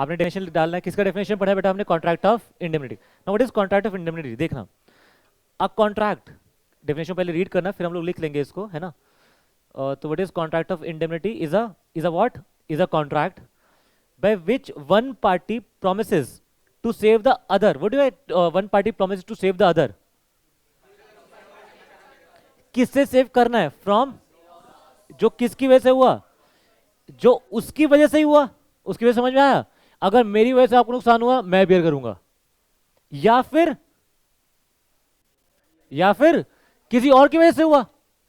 आपने डेफिनेशन डालना है, किसका डेफिनेशन पढ़ा है बेटा हमने? Contract of indemnity. Now what is contract of indemnity? देखना, अ कॉन्ट्रैक्ट, डेफिनेशन पहले रीड करना फिर हम लोग लिख लेंगे इसको, है ना। तो what is contract of indemnity? Is a what? Is a contract by which one party promises to save the other. What do one party promises to save the other? किससे सेव करना है? फ्रॉम, जो किसकी वजह से हुआ? जो उसकी वजह से ही हुआ, उसकी वजह समझ में आया? अगर मेरी वजह से आपको नुकसान हुआ मैं बेयर करूंगा, या फिर किसी और की वजह से हुआ,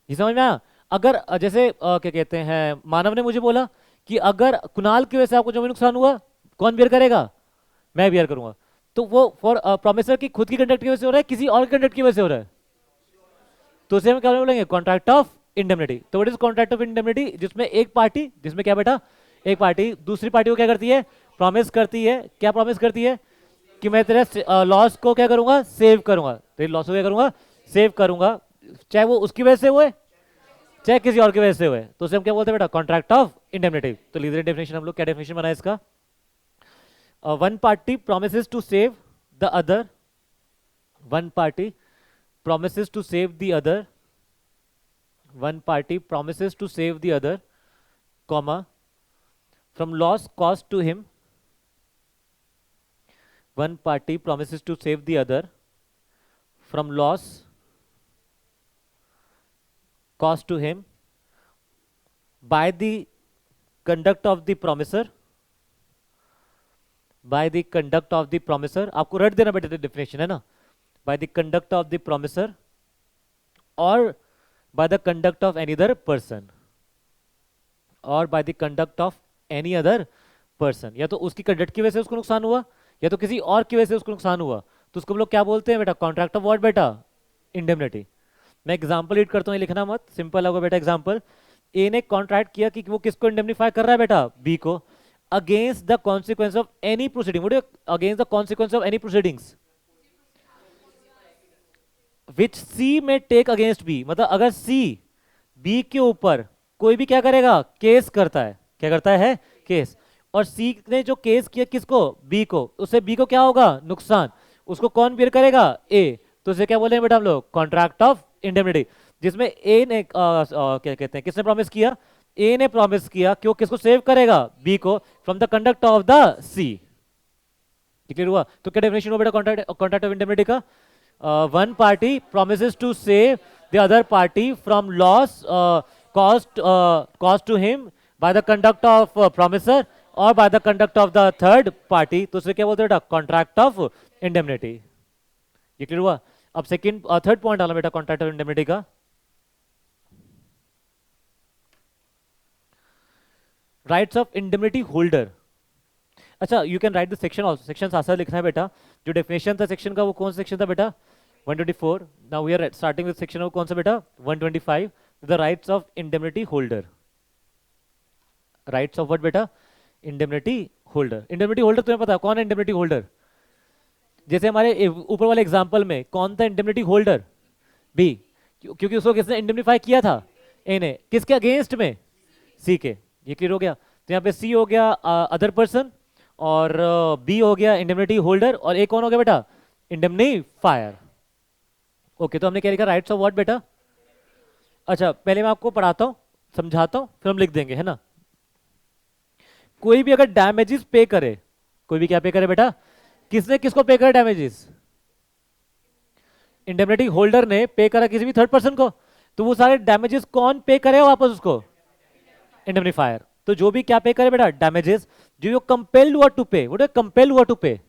ये समझ में आया? अगर जैसे क्या कहते हैं, मानव ने मुझे बोला कि अगर कुणाल की वजह से आपको जो भी नुकसान हुआ कौन बियर करेगा? मैं बियर करूंगा। तो वो फॉर प्रोमिसर की खुद की कंडक्ट की वजह से हो रहा है, किसी और कंडक्ट की वजह से हो रहा है, तो उसे हम क्या बोलेंगे? Contract of indemnity. तो what is contract of indemnity? जिसमें एक पार्टी, जिसमें क्या बेटा, एक पार्टी दूसरी पार्टी को क्या करती है? प्रॉमिस करती है। क्या प्रॉमिस करती है? कि मैं तेरे लॉस को क्या करूंगा? सेव करूंगा। तेरे लॉस को क्या करूंगा? सेव करूंगा, चाहे वो उसकी वजह से हुए चाहे किसी और की वजह से हुए। तो उसे हम क्या बोलते हैं बेटा? Contract of indemnity. तो लीजिए डेफिनेशन, हम लोग क्या डेफिनेशन बनाए इसका? One party promises to save the other, one party promises to save the other, one party promises to save the other, comma, from loss caused to him, one party promises to save the other from loss caused to him by the conduct of the promiser, by the conduct of the promiser। आपको रट देना बेटा definition, है ना। by the conduct of the promiser or by the conduct of any other person, or by the conduct of any other person। या तो उसकी conduct की वजह से उसको नुकसान हुआ, या तो किसी और की वजह से उसको नुकसान हुआ, तो उसको हम लोग क्या बोलते हैं बेटा? कॉन्ट्रैक्ट ऑफ व्हाट बेटा? इंडेमनिटी। मैं एग्जांपल रीड करता हूँ, लिखना मत, सिंपल होगा बेटा एग्जांपल। ए ने कॉन्ट्रैक्ट किया कि वो किसको इंडेमनिफाई कर रहा है बेटा? बी को, against the consequence of any proceeding. What is against the consequence of any proceedings which C में टेक अगेंस्ट बी। मतलब अगर सी बी के ऊपर कोई भी क्या करेगा? केस करता है। क्या करता है? केस। और सी ने जो केस किया किसको? बी को, उससे बी को क्या होगा? नुकसान। उसको कौन बियर करेगा? ए। तो इसे क्या बोले बेटा हम लोग? Contract of indemnity. जिसमें ए ने क्या कहते हैं, किसने प्रॉमिस किया? ए ने प्रॉमिस किया कि वो किसको सेव करेगा? बी को, from the conduct of the C. Clear हुआ? तो क्या डेफिनेशन हुआ बेटा कॉन्ट्रैक्ट ऑफ इंडेमनिटी का? one party promises to save the other party from loss caused to him by the conduct of promiser or by the conduct of the third party। तो उसे क्या बोलते हैं बेटा? Contract of indemnity. ये clear हुआ? अब सेकंड थर्ड पॉइंट डालना बेटा कॉन्ट्रैक्ट ऑफ इंडेमनिटी का। Rights of indemnity holder. अच्छा, you can write the section also, section साथ साथ लिखना है बेटा। जो डेफिनेशन था सेक्शन का वो कौन सा सेक्शन था बेटा? 124। Now we are starting with section कौन सा बेटा? 125, the rights of indemnity holder. Rights of what बेटा? Indemnity holder. इंडेमनिटी होल्डर तुम्हें पता है कौन है इंडेमनिटी होल्डर? जैसे हमारे ऊपर वाले एग्जांपल में कौन था इंडेमनिटी होल्डर? बी, क्योंकि उसको किसने इंडेमनिफाई किया था? ए ने। किसके अगेंस्ट में? सी के। ये क्लियर हो गया? तो यहाँ पे सी हो गया अदर पर्सन, और बी हो गया इंडेमनिटी होल्डर, और ए कौन हो गया बेटा? इंडेमनिफायर। ओके, तो हमने क्या लिखा? राइट्स ऑफ व्हाट बेटा? अच्छा, पहले मैं आपको पढ़ाता हूं, समझाता हूं, फिर हम लिख देंगे, है ना। कोई भी अगर डैमेजेस पे करे, कोई भी क्या पे करे बेटा? किसने किसको पे करे डैमेजेस? इंडेमनिटी होल्डर ने पे करा किसी भी थर्ड पर्सन को, तो वो सारे डैमेजेस कौन पे करे वापस उसको? इंडेमनिफायर। तो जो भी क्या पे करे बेटा? डैमेजेस। जो कंपेल्ड हुआ टू पे, वो कंपेल्ड हुआ टू पे,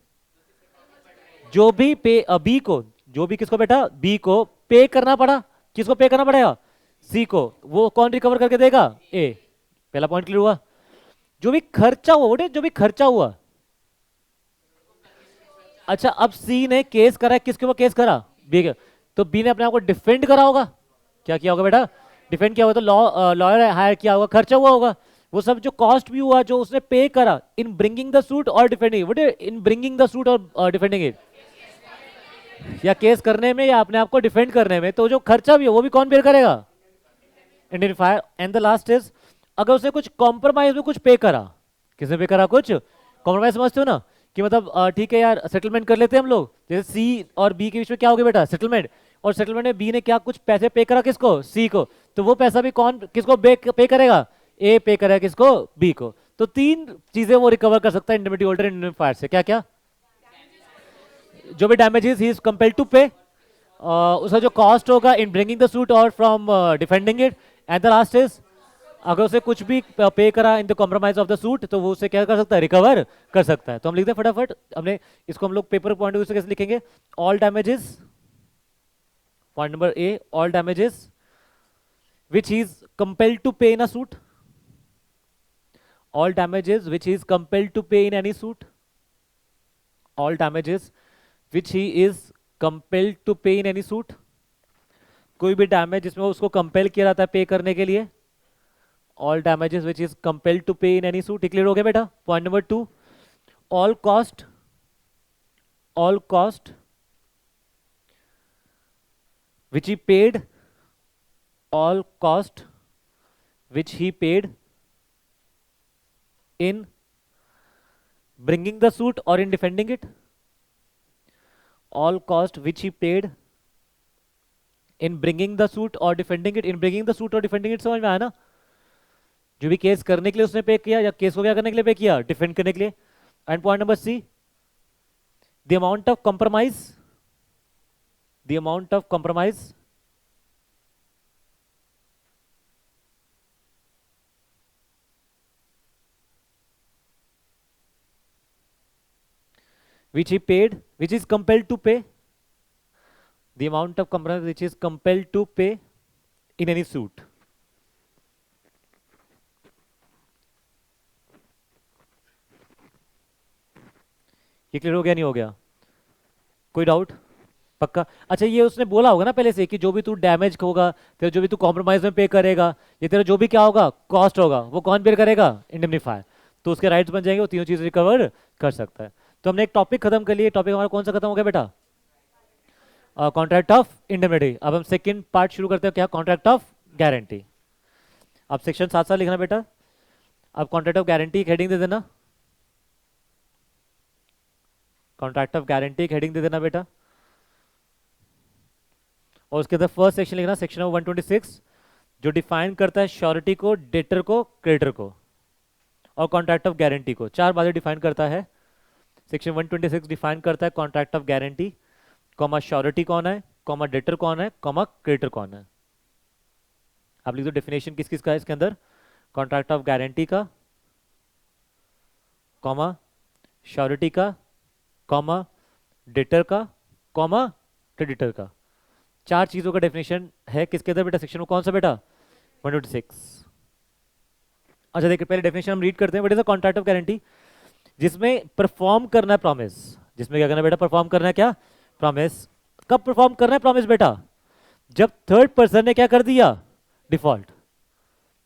जो भी पे बी को, जो भी किसको बेटा? बी को पे करना पड़ा। किसको पे करना पड़ेगा? सी को। वो कौन रिकवर करके देगा? ए। पहला पॉइंट क्लियर हुआ? जो भी खर्चा हुआ, जो भी खर्चा हुआ। अच्छा, अब सी ने केस करा, किसके ऊपर केस करा? बी के। तो बी ने अपने आप को डिफेंड करा होगा। क्या किया होगा बेटा? डिफेंड किया होगा। तो लॉयर हायर किया होगा, खर्चा हुआ होगा, वो सब जो कॉस्ट भी हुआ जो उसने पे करा इन ब्रिंगिंग द सूट और defending it. In bringing the suit और डिफेंडिंग इट, या केस करने में या अपने आप को डिफेंड करने में, तो जो खर्चा भी है वो भी कौन बेयर करेगा? Indemnifier. And the last is, अगर उसने कुछ कॉम्प्रोमाइज में कुछ पे करा, किसने पे करा? कुछ कॉम्प्रोमाइज समझते हो ना, कि मतलब ठीक है यार सेटलमेंट कर लेते हैं हम लोग, जैसे सी और बी के बीच में क्या हो गया बेटा, सेटलमेंट। और सेटलमेंट में बी ने क्या कुछ पैसे पे करा किसको, सी को, तो वो पैसा भी कौन किसको पे करेगा, ए पे करेगा किसको, बी को। तो तीन चीजें वो रिकवर कर सकता है इंडेमनिटी होल्डर इंडेमनिफायर से, क्या क्या, जो भी damages he is compelled to pay, उसका जो कॉस्ट होगा इन ब्रिंगिंग द सूट और from defending it, and the last is अगर उसे कुछ भी पे करा in the compromise of the suit तो वो उसे क्या कर सकता है, रिकवर कर सकता है। तो हम लिखते हैं फटाफट, हमने इसको हम लोग पेपर पॉइंट ऑफ व्यू से कैसे लिखेंगे, all damages, point number A, all damages which he is compelled to pay in a suit, all damages which he is compelled to pay in any suit, all damages which he is compelled to pay in any suit, कोई भी damage जिसमें उसको compel किया जाता है पे करने के लिए, all damages which is compelled to pay in any suit. Clear हो गया बेटा। Point number 2, all cost, all cost which he paid, all cost which he paid in bringing the suit or in defending it, all cost which he paid in bringing the suit or defending it, in bringing the suit or defending it समझ में आया ना, जो भी case करने के लिए उसने पे किया या केस को क्या करने के लिए पे किया, डिफेंड करने के लिए। And point number C, the amount of compromise, the amount of compromise which he paid, which is compelled to pay, the amount of compromise which is compelled to pay in any suit। ये clear हो गया नहीं हो गया, कोई doubt, पक्का। अच्छा ये उसने बोला होगा ना पहले से कि जो भी तू डैमेज होगा, तेरा जो भी तू कॉम्प्रोमाइज में पे करेगा, ये तेरा जो भी क्या होगा कॉस्ट होगा, वो कौन बेयर करेगा, इंडेमनिफायर। तो उसके राइट्स बन जाएंगे, वो तीनों चीज रिकवर कर सकता है। तो हमने एक टॉपिक खत्म कर लिया, टॉपिक हमारा कौन सा खत्म हो गया बेटा, कॉन्ट्रैक्ट ऑफ इंडेमनिटी। अब हम सेकंड पार्ट शुरू करते हैं, क्या, कॉन्ट्रैक्ट ऑफ गारंटी। अब सेक्शन साथ साथ लिखना बेटा। अब कॉन्ट्रैक्ट ऑफ गारंटी एक हेडिंग दे देना, कॉन्ट्रैक्ट ऑफ गारंटी एक हेडिंग दे देना बेटा। और उसके अंदर फर्स्ट सेक्शन लिखना, सेक्शन नंबर 126, जो डिफाइन करता है श्योरिटी को, डेटर को, क्रेडिटर को और कॉन्ट्रैक्ट ऑफ गारंटी को। चार बातें डिफाइन करता है सेक्शन 126। डिफाइन करता है contract of guarantee, comma surety कौन है, कॉमा डेटर कौन है, कॉमा क्रेडिटर कौन है। आप लिख दो डेफिनेशन किस किस का है इसके अंदर, कॉन्ट्रैक्ट ऑफ गारंटी का, कॉमा श्योरिटी का, कॉमा डेटर का, कॉमा क्रेडिटर का। चार चीजों का डेफिनेशन है किसके अंदर बेटा, सेक्शन में कौन सा बेटा, 126। अच्छा देखिए पहले डेफिनेशन हम रीड करते हैं। What is the contract of guarantee, जिसमें परफॉर्म करना है प्रॉमिस, जिसमें क्या करना है बेटा, परफॉर्म करना है क्या, प्रॉमिस। कब परफॉर्म करना है प्रॉमिस बेटा, जब थर्ड पर्सन ने क्या कर दिया, डिफॉल्ट।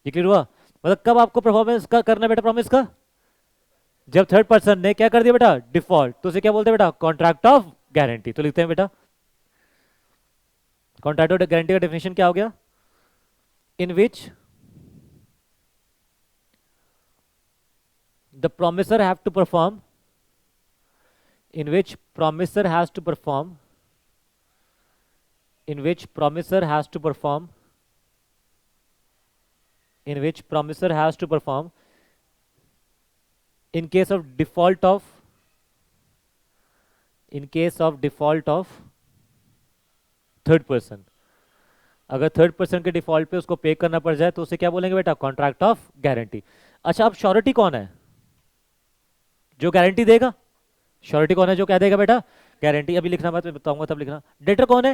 ये क्लियर हुआ, मतलब कब आपको परफॉर्मेंस का करना है बेटा प्रॉमिस का, जब थर्ड पर्सन ने क्या कर दिया बेटा, डिफॉल्ट। तो उसे क्या बोलते हैं बेटा, कॉन्ट्रैक्ट ऑफ गारंटी। तो लिखते हैं बेटा कॉन्ट्रैक्ट ऑफ गारंटी का डेफिनेशन क्या हो गया, इन विच the promisor have to perform, in which promisor has to perform, in which promisor has to perform, in which promisor has to perform in case of default of, in case of default of third person। अगर third person के default पे उसको पे करना पड़ जाए तो उसे क्या बोलेंगे बेटा, कॉन्ट्रैक्ट ऑफ गारंटी। अच्छा अब श्योरिटी कौन है, जो गारंटी देगा, श्योरिटी कौन है जो क्या देगा बेटा, गारंटी। अभी लिखना मैं बताऊंगा तब लिखना। डेटर कौन है,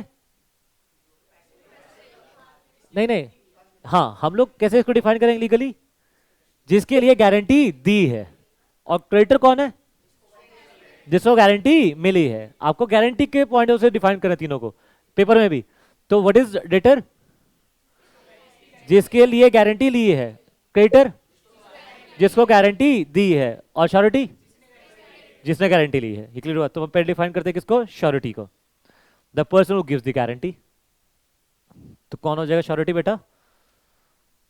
नहीं नहीं, हाँ हम लोग कैसे इसको डिफाइन करेंगे लीगली, जिसके लिए गारंटी दी है। और क्रेडिटर कौन है, जिसको गारंटी मिली है। आपको गारंटी के पॉइंट से डिफाइन करना तीनों को पेपर में भी। तो व्हाट इज डेटर, जिसके लिए गारंटी ली है, क्रेडिटर जिसको गारंटी दी है, और श्योरिटी जिसने गारंटी ली है। ये क्लियर हुआ। तो हम पहले डिफाइन करते हैं किसको, श्योरिटी को, the person who gives the guarantee. तो कौन हो जाएगा श्योरिटी बेटा,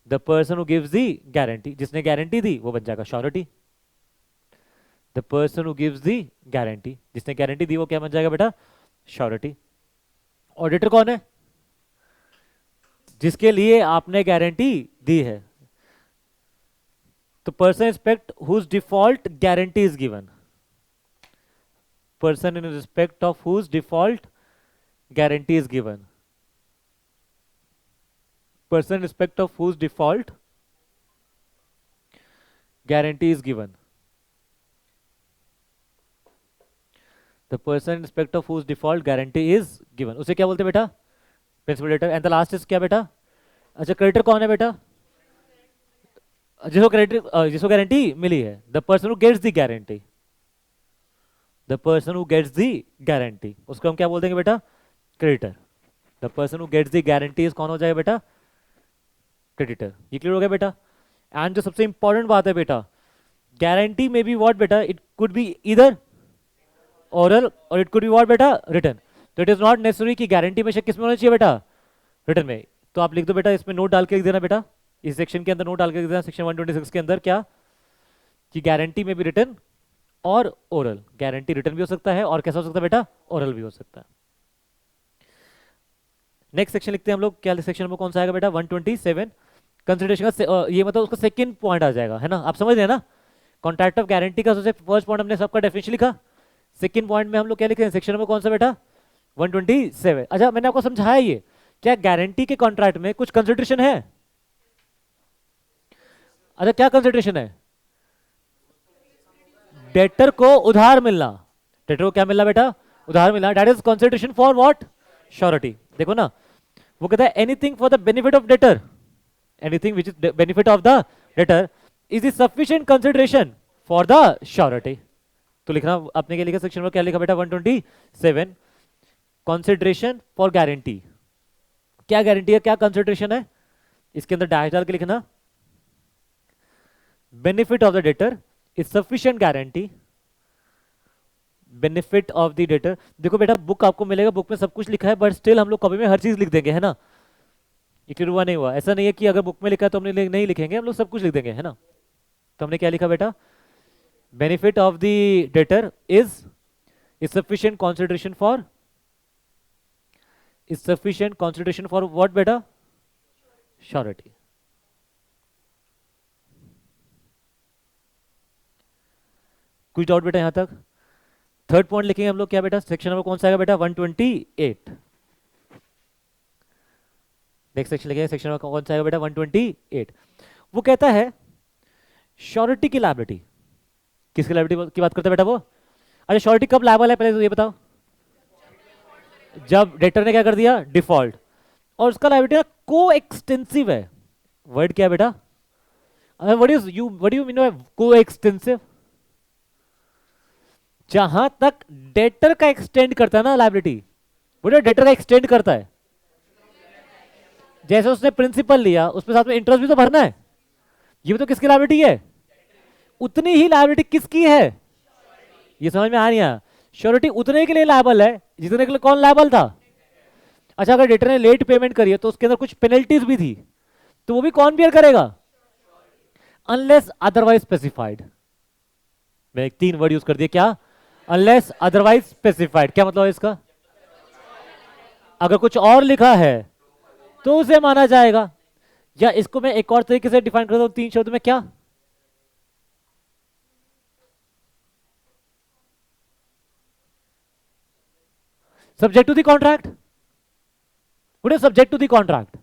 the person who gives the guarantee, जिसने गारंटी दी वो बन जाएगा surety. The person who gives the guarantee, जिसने गारंटी दी वो क्या बन जाएगा बेटा? श्योरिटी। ऑडिटर कौन है? जिसके लिए आपने गारंटी दी है। तो person respect whose default guarantee is given, person in respect of whose default guarantee is given, person respect of whose default guarantee is given, the person respect of whose default guarantee is given, उसे क्या बोलते हैं बेटा? Principal debtor. And the last is क्या बेटा? अच्छा, creditor कौन है बेटा? जिसको गारंटी मिली है। The person who gets the guarantee, the person who gets the guarantee, उसको हम क्या बोल देंगे बेटा? Creditor. The person who gets the guarantee कौन हो जाएगा बेटा? क्रेडिटर। ये क्लियर हो गया बेटा? एंड जो सबसे इंपॉर्टेंट बात है बेटा, गारंटी में भी व्हाट बेटा? इट कुड बी इधर ओरल और इट कुड बी व्हाट बेटा? रिटन। तो इट इज नॉट नेसेसरी कि गारंटी में किस में होना चाहिए बेटा? रिटन में। तो आप लिख दो बेटा, इसमें नोट डाल के लिख देना बेटा, इस सेक्शन के अंदर नोट डाल के लिख देना, सेक्शन 126 के अंदर क्या कि गारंटी में भी रिटन और ओरल, गारंटी रिटन भी हो सकता है और कैसा हो सकता है बेटा? ओरल भी हो सकता है। नेक्स्ट सेक्शन लिखते हैं हम लोग, क्या सेक्शन में कौन सा आएगा बेटा? 127 कंसिडरेशन का, ये मतलब उसका सेकंड पॉइंट आ जाएगा, है ना? आप समझ रहे हैं ना? कॉन्ट्रैक्ट ऑफ गारंटी का सबसे फर्स्ट पॉइंट हमने सबका डेफिनेशन लिखा, सेकंड पॉइंट में हम लोग क्या लिखे हैं सेक्शन में? कौन सा बेटा? 127। अच्छा, मैंने आपको समझाया ये, क्या गारंटी के कॉन्ट्रैक्ट में कुछ कंसिडरेशन है? अच्छा, क्या कंसिडरेशन है? डेटर को उधार मिलना, डेटर को क्या मिलना बेटा? उधार मिलना। That is consideration for what? Surety. देखो ना, वो कहता है anything for the benefit of debtor, anything which is benefit of the debtor is the sufficient consideration for the surety. तो लिखना आपने क्या लिखा सेक्शन में? क्या लिखा बेटा? 127 कंसिडरेशन फॉर गारंटी। क्या गारंटी है, क्या कंसिडरेशन है? इसके अंदर डैश डाल के लिखना, benefit of the debtor is sufficient guarantee, benefit of the debtor. देखो बेटा, बुक आपको मिलेगा, बुक में सब कुछ लिखा है, बट स्टिल हम लोग कॉपी में हर चीज लिख देंगे, है ना? ये क्लियर हुआ नहीं हुआ? ऐसा नहीं है कि अगर बुक में लिखा है तो हमने नहीं लिखेंगे, हम लोग सब कुछ लिख देंगे, है ना? तो हमने क्या लिखा बेटा? Benefit of the debtor is sufficient consideration for, is sufficient consideration for what बेटा? श्योरिटी। कुछ डाउट बेटा यहां तक? थर्ड पॉइंट लिखेंगे हम लोग, क्या बेटा? सेक्शन नंबर कौन सा आएगा बेटा? 128। नेक्स्ट सेक्शन लिखेंगे, सेक्शन नंबर कौन सा आएगा बेटा? 128। वो कहता है श्योरिटी की लायबिलिटी, किसकी लायबिलिटी की बात करता है बेटा वो? अच्छा, श्योरिटी कब लायबल है पहले तो ये बताओ? जब डेटर ने क्या कर दिया? डिफॉल्ट। और उसका लायबिलिटी को एक्सटेंसिव है। वर्ड क्या है बेटा? व्हाट यू मीन बाय को एक्सटेंसिव? जहां तक डेटर का एक्सटेंड करता है ना लायबिलिटी, वो डेटर का एक्सटेंड करता है। जैसे उसने प्रिंसिपल लिया, उसमें साथ में इंटरेस्ट भी तो भरना है, ये भी तो किसकी लायबिलिटी है? उतनी ही लायबिलिटी किसकी है? ये समझ में आ रही है? श्योरिटी उतने के लिए लायबल है जितने के लिए कौन लायबल था? अच्छा, अगर डेटर ने लेट पेमेंट करी है तो उसके अंदर कुछ पेनल्टीज भी थी, तो वो भी कौन बियर करेगा? Unless otherwise specified. मैंने 3 वर्ड यूज कर दिया, क्या? Unless otherwise specified. क्या मतलब है इसका? अगर कुछ और लिखा है तो उसे माना जाएगा। या इसको मैं एक और तरीके से डिफाइन करता हूं 3 शब्द में, क्या? Subject to the contract. What is subject to the contract?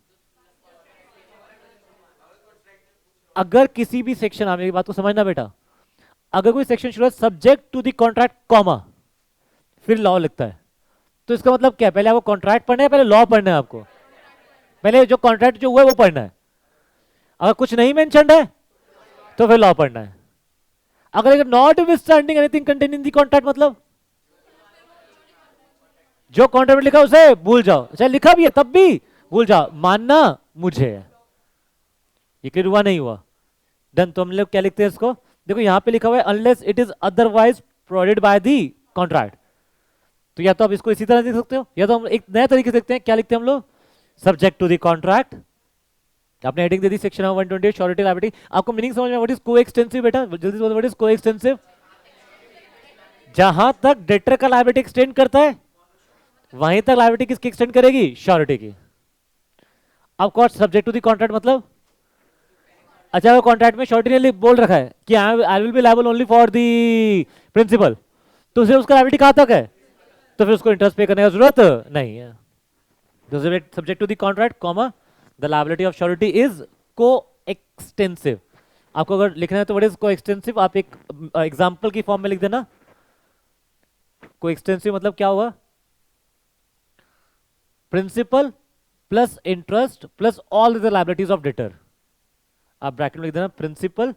अगर किसी भी सेक्शन, आप मेरी बात को समझना बेटा, अगर कोई सेक्शन शुरू है subject to the contract comma फिर लॉ लिखता है, तो इसका मतलब क्या है? पहले आपको कॉन्ट्रैक्ट पढ़ना है, पहले लॉ पढ़ना है आपको? पहले जो कॉन्ट्रैक्ट जो हुआ है वो पढ़ना है। अगर कुछ नहीं मेंशन है तो फिर लॉ पढ़ना है। अगर not withstanding anything contain in the contract, मतलब जो कॉन्ट्रैक्ट में लिखा उसे भूल जाओ। चाहे लिखा भी है तब भी भूल जाओ, मानना मुझे है। ये क्लियर हुआ नहीं हुआ? डन। तो हम लोग क्या लिखते हैं इसको? देखो यहां पे लिखा हुआ है unless it is otherwise provided by the contract. तो या तो आप इसको इसी तरह लिख सकते हो, या तो हम एक नया तरीके से लिखते हैं। क्या लिखते हैं हम लोग? Subject to the contract. आपने हेडिंग दे दी सेक्शन ऑफ 128 श्योरिटी लायबिलिटी। आपको मीनिंग समझ में? व्हाट इज को एक्सटेंसिव बेटा? जल्दी से बोलो, व्हाट इज को एक्सटेंसिव? जहां तक डेटर का लायबिलिटी एक्सटेंड करता है वहीं तक लायबिलिटी किसकी एक्सटेंड करेगी? श्योरिटी की। अब cost subject to the contract मतलब, अच्छा अगर कॉन्ट्रैक्ट में श्योरिटी ने बोल रखा है कि I will be liable only for the principal, तो फिर उसका लायबिलिटी कहां तक है? तो फिर उसको इंटरेस्ट पे करने की जरूरत नहीं है। Subject to the contract comma the liability of surety is coextensive. आपको अगर लिखना है तो व्हाट इज को एक्सटेंसिव, आप एक एग्जांपल की फॉर्म में लिख देना। को एक्सटेंसिव मतलब क्या होगा? Principal plus interest plus all the liabilities of debtor. आप ब्रैकेट में लिख देना प्रिंसिपल।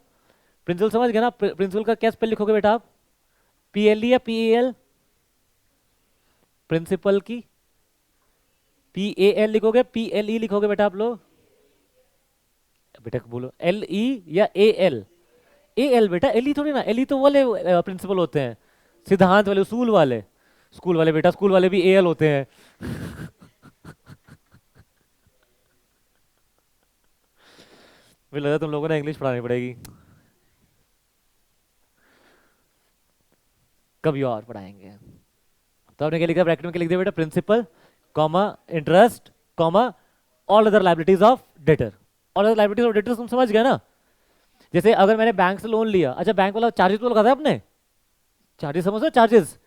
प्रिंसिपल समझ गए ना? प्रिंसिपल का क्या स्पेल लिखोगे बेटा आप? पीएलई या पीएल? प्रिंसिपल की पीएल लिखोगे, पीएलई लिखोगे बेटा आप लोग? बेटा बोलो एल ई या ए एल? ए एल बेटा, एल ई थोड़ी ना, एल ई तो वाले प्रिंसिपल होते हैं, सिद्धांत वाले, उसूल वाले। स्कूल वाले बेटा, स्कूल वाले भी ए एल होते हैं। मुझे लगा तुम लोगों ने इंग्लिश पढ़ानी पड़ेगी, कभी और पढ़ाएंगे। तो आपने क्या लिखा ब्रैकेट में? क्या लिख दिया बेटा? Principal comma interest comma all other liabilities of debtor. All other liabilities of debtor तुम समझ गए ना? जैसे अगर मैंने बैंक से लोन लिया, अच्छा बैंक वाला चार्जेस तो लगाता है आपने, चार्जेस समझ रहे? चार्जेस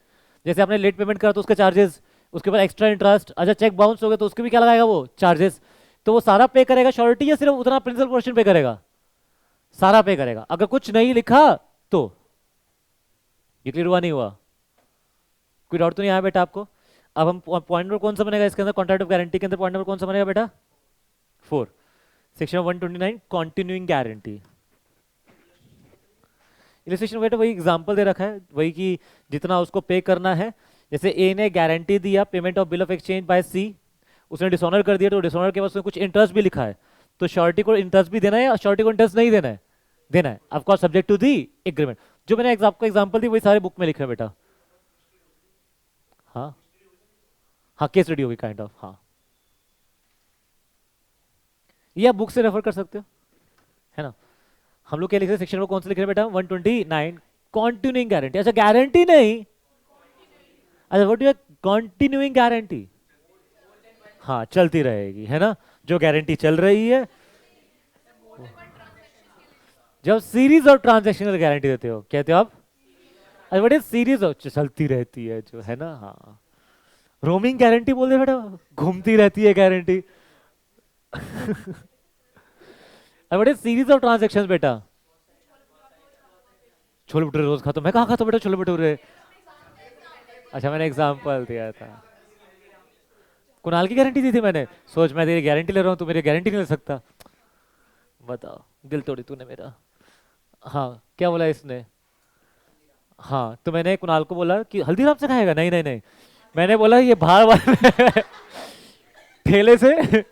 जैसे आपने लेट पेमेंट करा तो उसका चार्जेस, उसके बाद एक्स्ट्रा इंटरेस्ट, अच्छा चेक बाउंस हो गया तो उसके भी क्या लगाएगा वो? चार्जेस। तो वो सारा पे करेगा श्योरिटी या सिर्फ उतना प्रिंसिपल पोर्शन पे करेगा? सारा पे करेगा। अगर कुछ नहीं लिखा तो ये क्लियर हुआ नहीं हुआ? कोई डाउट तो नहीं आया बेटा आपको? अब हम पॉइंट नंबर कौन सा बनेगा इसके अंदर? कॉन्ट्रैक्ट ऑफ गारंटी के अंदर पॉइंट नंबर कौन सा बनेगा बेटा? 4, सेक्शन 129 कॉन्टिन्यूइंग गारंटी। इलिस्ट्रेशन बेटा वही एग्जांपल दे रखा है, वही कि जितना उसको पे करना है। जैसे ए ने गारंटी दिया payment of bill of exchange by C, उसने डिसऑनर कर दिया, तो डिसऑनर के बाद उसने कुछ इंटरेस्ट भी लिखा है, तो श्योरिटी को इंटरेस्ट भी देना है और श्योरिटी को इंटरेस्ट नहीं देना है? देना है of course, subject to the agreement. जो मैंने आपको एग्जांपल दी वही सारे बुक में लिखे हैं बेटा। हाँ हाँ, केस स्टडी होगी काइंड ऑफ, हाँ। ये आप बुक से रेफर कर सकते हो, है ना? हम लोग क्या लिख रहे हैं सेक्शन में? कौन से लिख रहे हैं बेटा? 129 कॉन्टिन्यूइंग गारंटी। अच्छा गारंटी नहीं, अच्छा व्हाट यू कॉन्टिन्यूइंग गारंटी? हाँ चलती रहेगी, है ना? जो गारंटी चल रही है, जब सीरीज और ट्रांजैक्शनल गारंटी देते हो, कहते हो आप? अच्छा व्हाट इज सीरीज ऑफ? चलती रहती है जो, है ना? हाँ, रोमिंग गारंटी बोल दे बेटा, घूमती रहती है guarantee. What is series of transactions बेटा? छोले भटूरे रोज खाता हूं मैं? कहाँ खाता हूं बेटा छोले भटूरे? अच्छा मैंने एग्जांपल दिया था। कुणाल की गारंटी दी थी मैंने, सोच मैं तेरी गारंटी ले रहा हूँ, तू मेरी गारंटी नहीं ले सकता। बताओ, दिल तोड़ी तूने मेरा। हाँ क्या बोला इसने? हाँ तो मैंने कुणाल को बोला कि हल्दीराम से खाएगा, नहीं नहीं नहीं, मैंने बोला ये बाहर वाले ठेले से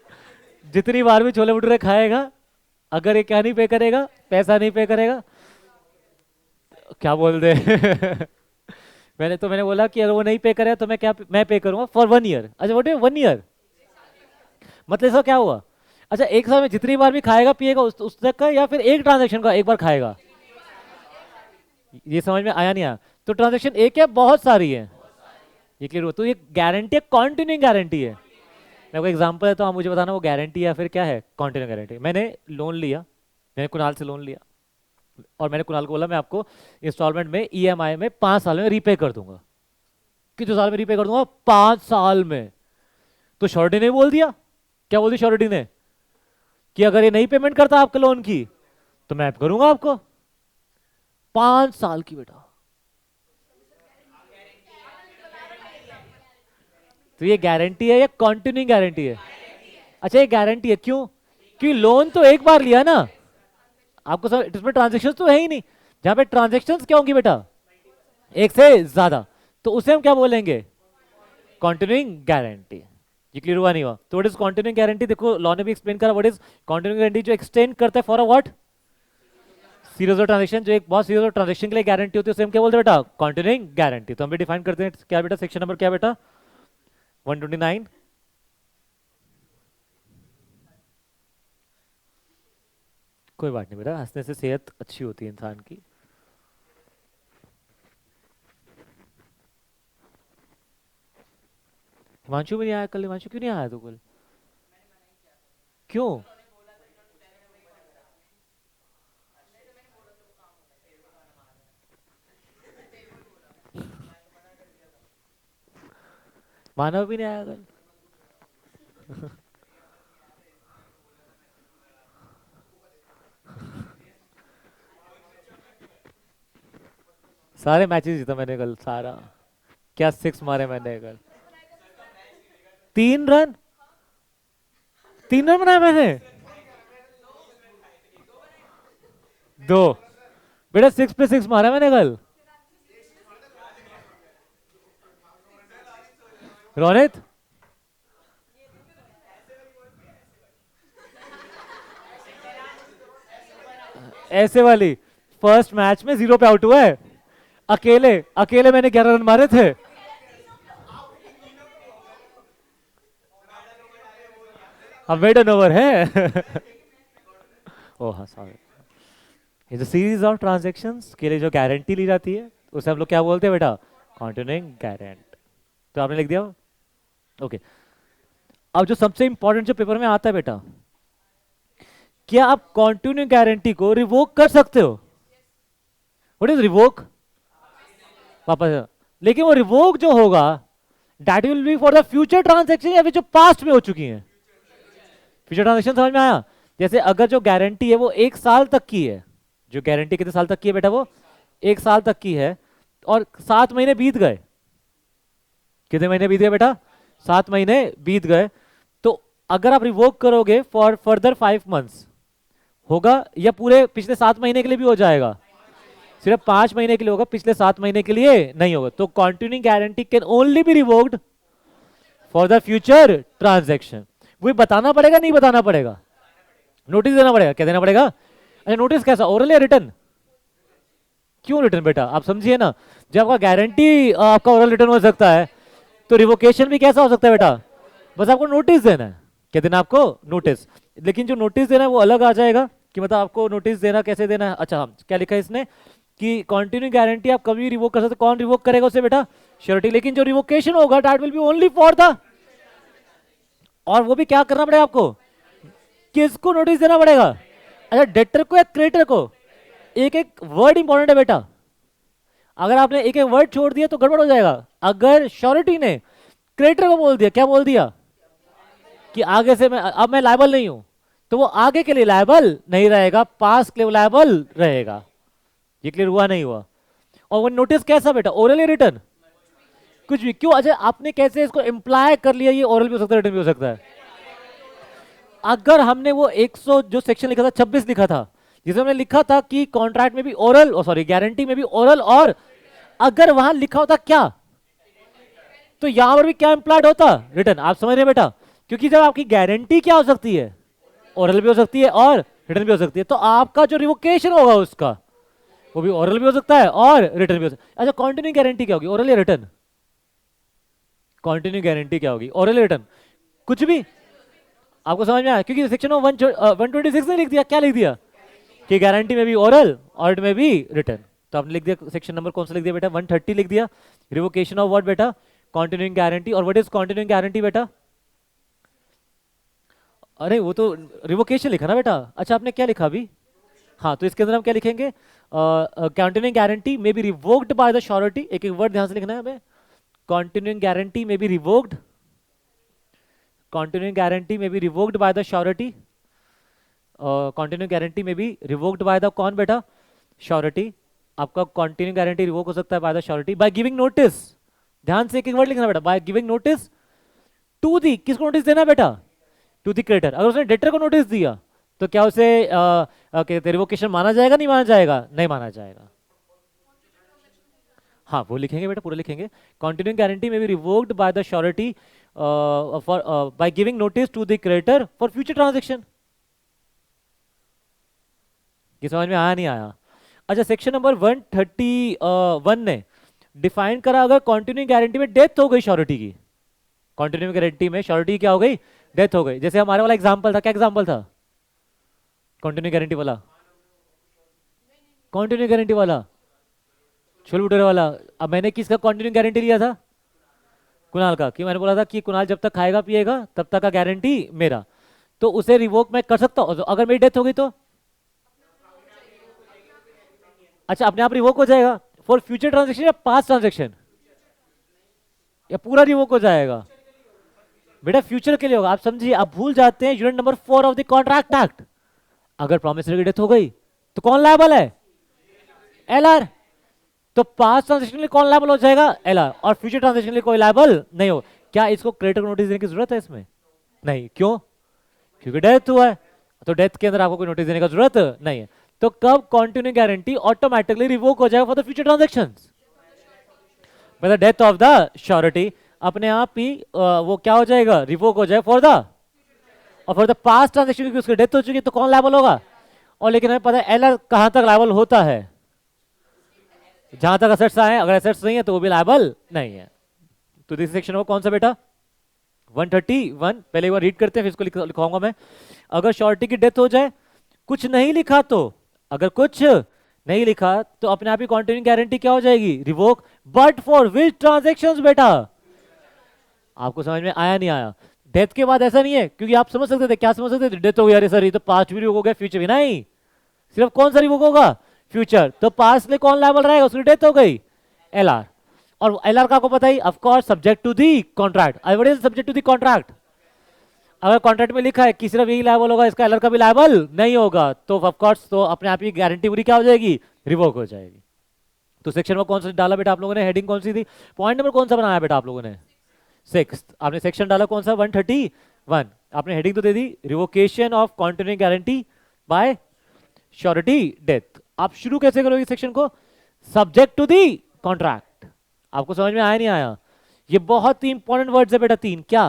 जितनी बार भी छोले भटूरे खाएगा, अगर ये क्या नहीं पे करेगा, पैसा नहीं पे करेगा, क्या बोल दे। मैंने बोला कि अगर वो नहीं पे करे तो मैं पे करूंगा फॉर 1 ईयर। अच्छा बोले 1 ईयर मतलब ऐसा क्या हुआ? अच्छा एक साल में जितनी बार भी खाएगा पिएगा उस तक का, या फिर एक ट्रांजेक्शन का एक बार खाएगा? ये समझ में आया नहीं आया? तो ट्रांजेक्शन एक है, बहुत सारी है, ये क्लियर हुआ? तो ये गारंटी है, कॉन्टिन्यूइंग गारंटी है। मैं कोई एग्जांपल है तो आप मुझे बताना वो गारंटी या फिर क्या है? Continue guarantee. मैंने लोन लिया, मैंने कुणाल से लोन लिया, और मैंने कुणाल को बोला मैं आपको इंस्टॉलमेंट में ईएमआई में 5 साल में रीपे कर दूंगा। कितने साल में रीपे कर दूंगा? 5 साल में। तो श्योरिटी ने बोल दिया, क्या बोल दी श्योरिटी ने? कि अगर ये नहीं पेमेंट करता आपके लोन की तो मैं करूंगा आपको 5 साल की बेटा। तो ये गारंटी है या कॉन्टिन्यूइंग गारंटी है? अच्छा ये गारंटी है, क्यों? क्योंकि लोन तो एक बार लिया ना आपको, सब इसमें ट्रांजेक्शन तो है ही नहीं। जहां पे ट्रांजेक्शन क्या होंगी बेटा? एक से ज्यादा, तो उसे हम क्या बोलेंगे? Continuing guarantee. ये क्लियर हुआ नहीं हुआ? तो व्हाट इज कॉन्टिन्यूइंग गारंटी? देखो लॉ ने भी एक्सप्लेन करा व्हाट इज कॉन्टिन्यूइंग गारंटी, जो एक्सटेंड करता है for a what? Series of transaction. जो एक बहुत सीरीज ऑफ ट्रांजेक्शन के लिए गारंटी होती है उसे हम क्या बोलते हैं बेटा? Continuing guarantee. तो हम भी डिफाइन करते हैं क्या बेटा? सेक्शन नंबर क्या बेटा? 129। कोई बात नहीं बेटा, हंसने से सेहत अच्छी होती है इंसान की। हिमांशु भी नहीं आया कल, हिमांशु क्यों नहीं आया तो कल? क्यों? मानव भी नहीं आया कल। सारे मैचेस जीता मैंने कल, सारा। क्या सिक्स मारे मैंने कल। 3 रन, 3 रन बनाए मैंने। दो। बेटा 6 पे 6 मारा मैंने कल। रोनित, ऐसे वाली फर्स्ट मैच में 0 पे आउट हुआ है। अकेले अकेले मैंने 11 रन मारे थे। अब वेट ओवर है। ओ हाँ सॉरी। ये जो सीरीज ऑफ ट्रांजैक्शंस के लिए जो गारंटी ली जाती है उसे हम लोग क्या बोलते हैं बेटा? कंटिन्यूइंग गारंट। तो आपने लिख दिया। ओके। अब जो सबसे इंपॉर्टेंट जो पेपर में आता है बेटा, क्या आप कंटिन्यू गारंटी को रिवोक कर सकते हो? What is revoke? वापस। लेकिन वो रिवोक जो होगा that will be for the future transaction या फिर जो पास्ट में हो चुकी है। फ्यूचर ट्रांजैक्शन समझ में आया? जैसे अगर जो गारंटी है वो 1 साल तक की है, जो गारंटी कितने साल तक की है बेटा? वो 1 साल तक की है और 7 महीने बीत गए। कितने महीने बीत गए बेटा? 7 महीने बीत गए। तो अगर आप रिवोक करोगे फॉर फर्दर 5 मंथ्स होगा या पूरे पिछले 7 महीने के लिए भी हो जाएगा? सिर्फ 5 महीने के लिए होगा, पिछले 7 महीने के लिए नहीं होगा। तो continuing guarantee can only be revoked for the future transaction. वो बताना पड़ेगा, नहीं बताना पड़ेगा? नोटिस देना पड़ेगा। क्या देना पड़ेगा? अच्छा नोटिस कैसा, ओरल या रिटर्न? क्यों रिटर्न बेटा? आप समझिए ना, जब आपका गारंटी आपका ओरल रिटर्न हो सकता है तो रिवोकेशन भी कैसा हो सकता है बेटा? बस आपको नोटिस देना है। क्या देना आपको? नोटिस। लेकिन जो नोटिस देना है वो अलग आ जाएगा कि मतलब आपको नोटिस देना कैसे देना है। अच्छा हाँ, क्या लिखा है इसने कि कंटिन्यू गारंटी आप कभी रिवोक कर सकते। कौन रिवोक करेगा उसे बेटा? श्योरिटी। लेकिन जो रिवोकेशन होगा that will be only for the, और वो भी क्या करना पड़ेगा आपको? किसको नोटिस देना पड़ेगा? अच्छा डेटर को या क्रेडिटर को? एक एक वर्ड इंपॉर्टेंट है बेटा। अगर आपने एक एक वर्ड छोड़ दिया तो गड़बड़ हो जाएगा। अगर श्योरिटी ने क्रेडिटर को बोल दिया, क्या बोल दिया? कि आगे से अब मैं लायबल नहीं हूं, तो वो आगे के लिए लायबल नहीं रहेगा, पास के लिए लायबल रहेगा। ये क्लियर हुआ नहीं हुआ? और वो नोटिस कैसा बेटा? ओरल या रिटर्न? कुछ भी। क्यों? अच्छा आपने कैसे इसको इम्प्लाई कर लिया ये ओरल भी हो सकता है, रिटर्न भी हो सकता है? अगर हमने वो 100 जो सेक्शन लिखा था 26 लिखा था, जिसमें हमने लिखा था कि कॉन्ट्रैक्ट में भी ओरल, सॉरी गारंटी में भी ओरल, और अगर वहां लिखा होता क्या, तो यहां पर भी क्या इंप्लाइड होता? रिटर्न। आप समझ रहे हैं बेटा? क्योंकि जब आपकी गारंटी क्या हो सकती है? ओरल भी हो सकती है और रिटर्न भी हो सकती है। तो आपका जो रिवोकेशन होगा उसका वो भी ओरल भी हो सकता है और रिटर्न भी हो सकता है। अच्छा कंटिन्यू गारंटी क्या होगी? ओरल या रिटर्न? कंटिन्यू गारंटी क्या होगी? ओरल या रिटर्न? कुछ भी। आपको समझ में आया? क्योंकि सेक्शन 126 ने लिख दिया, क्या लिख दिया? कि गारंटी में भी ओरल और में भी रिटर्न। तो आपने लिख दिया सेक्शन नंबर कौन सा लिख दिया बेटा? 130 लिख दिया। रिवोकेशन ऑफ व्हाट बेटा? Continuing guarantee. और व्हाट इज कंटिन्यूइंग गारंटी बेटा? अरे वो तो रिवोकेशन लिखा ना बेटा। अच्छा आपने क्या लिखा अभी? हाँ तो इसके अंदर हम क्या लिखेंगे? Continuing guarantee may be revoked by the surety. एक एक वर्ड ध्यान से लिखना है हमें। Continuing guarantee may be revoked, continuing guarantee may be revoked by the surety. Continue guarantee may be revoked by the कौन बेटा? श्योरिटी। आपका कंटिन्यू गारंटी रिवोक हो सकता है by the surety by giving notice. ध्यान से एक एक वर्ड लिखना बेटा। By giving notice to the, किसको नोटिस देना बेटा? To the creditor. अगर उसने डेटर को नोटिस दिया तो क्या उसे रिवोकेशन माना जाएगा? नहीं माना जाएगा? नहीं माना जाएगा। हाँ वो लिखेंगे बेटा, पूरा लिखेंगे। Continuing guarantee may be revoked by the surety for by giving notice to the creditor for future transaction. ये समझ में आया नहीं आया? अच्छा सेक्शन नंबर 131 ने डिफाइन करा अगर कंटिन्यूइंग गारंटी में डेथ हो गई श्योरिटी की। कंटिन्यूइंग गारंटी में श्योरिटी क्या हो गई? डेथ हो गई। जैसे हमारे वाला एग्जांपल था, क्या एग्जांपल था कंटिन्यू गारंटी वाला? कंटिन्यू गारंटी वाला छोले भटूरे वाला। अब मैंने किसका कंटिन्यू गारंटी लिया था? कुणाल का, कि मैंने बोला था कि कुणाल जब तक खाएगा पिएगा तब तक का गारंटी मेरा, तो उसे रिवोक मैं कर सकता हूँ अगर मेरी डेथ हो गई तो? अच्छा, अपने आप रिवोक हो जाएगा फॉर फ्यूचर ट्रांजेक्शन या पास्ट ट्रांजेक्शन, या पूरा रिवोक हो जाएगा? बेटा फ्यूचर के लिए होगा, आप समझिए, आप भूल जाते हैं unit number 4 of the contract act. अगर प्रॉमिसरी की डेथ हो गई तो कौन लायबल है? एलआर। तो पास्ट ट्रांजेक्शन के लिए कौन लायबल हो जाएगा? एलआर। और फ्यूचर ट्रांजेक्शन के लिए कोई लायबल नहीं हो। क्या इसको क्रेडिटर को नोटिस देने की जरूरत है इसमें? नहीं। क्यों? क्योंकि डेथ हुआ है, तो डेथ के अंदर आपको कोई नोटिस देने की जरूरत नहीं है। तो कब कॉन्टिन्यू गारंटी ऑटोमेटिकली रिवोक हो जाएगा for the future transactions? By the death of the surety, अपने आप ही वो क्या हो जाएगा? रिवोक हो जाएगा फॉर द, और फॉर द पास्ट ट्रांजेक्शन क्योंकि उसकी डेथ हो चुकी है तो कौन लायबल होगा? और लेकिन हमें पता है एलआर कहां तक लायबल होता है? जहां तक असेट्स आए, अगर असेट्स नहीं है तो वो भी लायबल नहीं है। तो दिस सेक्शन में कौन सा बेटा? 131। पहले एक बार रीड करते हैं फिर इसको लिखवाऊंगा मैं। अगर श्योरिटी की डेथ हो जाए, कुछ नहीं लिखा तो, अगर कुछ नहीं लिखा तो अपने आप ही कॉन्टिन्यूइंग गारंटी क्या हो जाएगी? Revoke. But for which transactions बेटा? आपको समझ में आया नहीं आया? डेथ के बाद ऐसा नहीं है, क्योंकि आप समझ सकते थे, क्या समझ सकते थे? डेथ हो गई, अरे सर ये तो पास्ट भी रिवोक हो गया, फ्यूचर भी नहीं। सिर्फ कौन सा रिवोक होगा? फ्यूचर। तो पास्ट में कौन लायबल रहेगा? उसकी डेथ हो गई, एलआर। और एलआर का आपको पता ही, of course subject to the contract. What is subject to the contract? अगर कॉन्ट्रैक्ट में लिखा है कि सिर्फ यही लायबल होगा, इसका एलआर का भी लायबल नहीं होगा, तो ऑफ कोर्स तो अपने आप ही गारंटी पूरी क्या हो जाएगी? रिवोक हो जाएगी। तो सेक्शन में कौन सा डाला बेटा आप लोगों ने? हेडिंग कौन सी थी? पॉइंट नंबर कौन सा बनाया बेटा आप लोगों ने? 6। आपने सेक्शन डाला कौन सा? 131। आपने हेडिंग तो दे दी, revocation of continuing guarantee by surety death. आप शुरू कैसे करोगे सेक्शन को? Subject to the contract. आपको समझ में आया नहीं आया? ये बहुत ही इंपॉर्टेंट वर्ड्स है बेटा 3। क्या?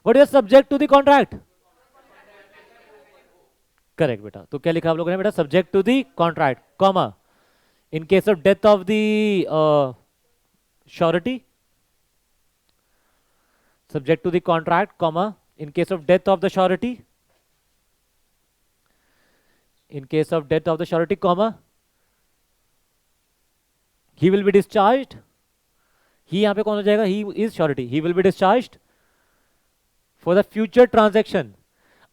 What is subject to the contract? Correct बेटा। तो क्या लिखा आप लोगों ने बेटा? Subject to the contract, comma, in case of death of the surety, subject to the contract, comma, in case of death of the surety, in case of death of the surety, comma, he will be discharged, he यहाँ पे कौन हो जाएगा? he is surety, he will be discharged for the future transaction।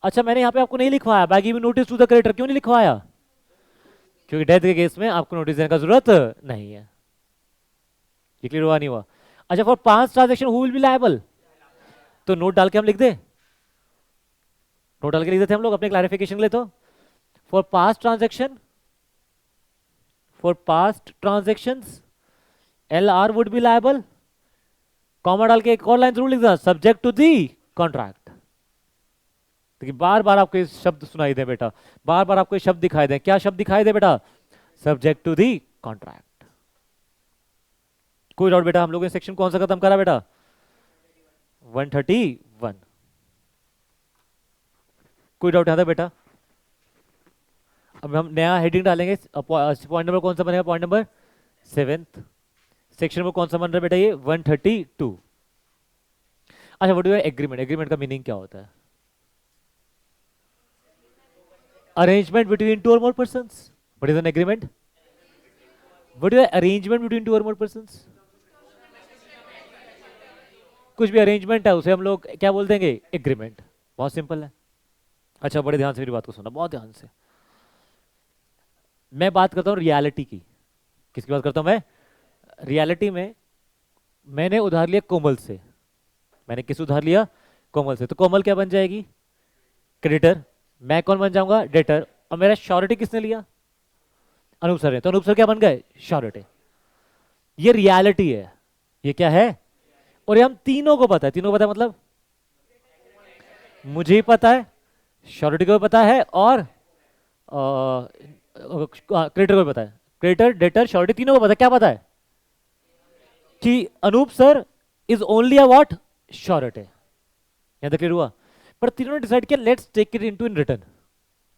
अच्छा, मैंने यहाँ पे आपको नहीं लिखवाया by giving notice to the creditor। क्यों नहीं लिखवाया? क्योंकि डेथ के केस में आपको नोटिस देने का जरूरत नहीं है। ये क्लियर हुआ नहीं हुआ? अच्छा, for past transaction who will be liable? तो नोट डाल के हम लिख दे, नोट डाल के लिख देते हम लोग अपने क्लैरिफिकेशन के लिए। तो for past transaction, for past transactions L R would be liable, comma डाल के एक और लाइन जरूर लिख देना, सब्जेक्ट टू दी कॉन्ट्रैक्ट। देखिए बार बार आपको ये शब्द सुनाई दे बेटा, बार बार आपको ये शब्द दिखाई दे। क्या शब्द दिखाई दे बेटा? Subject to the contract. कोई डाउट बेटा? हम लोग ने सेक्शन कौन सा खत्म करा बेटा? 131। कोई डाउट आता बेटा? अब हम नया हेडिंग डालेंगे। पॉइंट नंबर कौन सा बनेगा? Point number 7। सेक्शन में कौन सा बन रहा है बेटा? ये 132। अच्छा, व्हाट इज एग्रीमेंट? एग्रीमेंट का मीनिंग क्या होता है? Arrangement between two or more persons. What is an agreement? What is arrangement between two or more persons? कुछ भी अरेंजमेंट है उसे हम लोग क्या बोल देंगे? एग्रीमेंट। बहुत सिंपल है। अच्छा, बड़े ध्यान से मेरी बात को सुनना, बहुत ध्यान से। मैं बात करता हूं रियलिटी की। किसकी बात करता हूं मैं? रियलिटी में मैंने उधार लिया कोमल से। मैंने किस उधार लिया? कोमल से। तो कोमल क्या बन जाएगी? क्रेडिटर। मैं कौन बन जाऊंगा? डेटर। और मेरा श्योरिटी किसने लिया? अनूप सर ने। तो अनूप सर क्या बन गए? श्योरिटी। ये रियलिटी है। ये क्या है? और ये हम तीनों को पता है। तीनों को पता है मतलब मुझे ही पता है, श्योरिटी को भी पता है, और क्रेडिटर को भी पता है। क्रेडिटर, डेटर, श्योरिटी तीनों को पता है। क्या पता है? कि Anup sir is only a what? Surety. यहां तक क्लियर हुआ? पर तीनों ने डिसाइड किया let's take it into in return.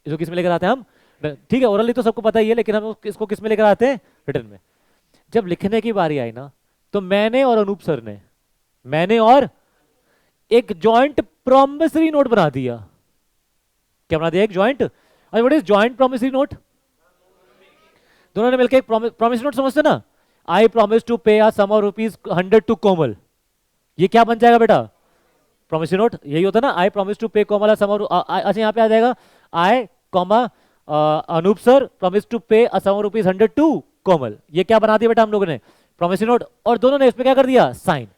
इसको किस में लेकर आते हैं हम? ठीक है, ओरली तो सबको पता ही है, लेकिन हम इसको किस में लेकर आते हैं? रिटर्न में। जब लिखने की बारी आई ना, तो मैंने और अनूप सर ने, मैंने और एक जॉइंट प्रॉमिसरी नोट बना दिया। क्या बना दिया? एक joint. What is joint promissory note? दोनों ने मिलकर एक प्रॉमिसरी नोट, समझते ना? आई promise to pay sum of rupees 100 to Komal, ये क्या बन जाएगा बेटा? Promissory note. यही होता है ना, आई प्रॉमिस टू पे कोमल सम ऑफ, अच्छा यहाँ पे आ जाएगा I comma Anup sir promise to pay sum of rupees 100 to Komal. ये क्या बना दिया बेटा हम लोगों ने? Promissory note. और दोनों ने इसमें क्या कर दिया? साइन।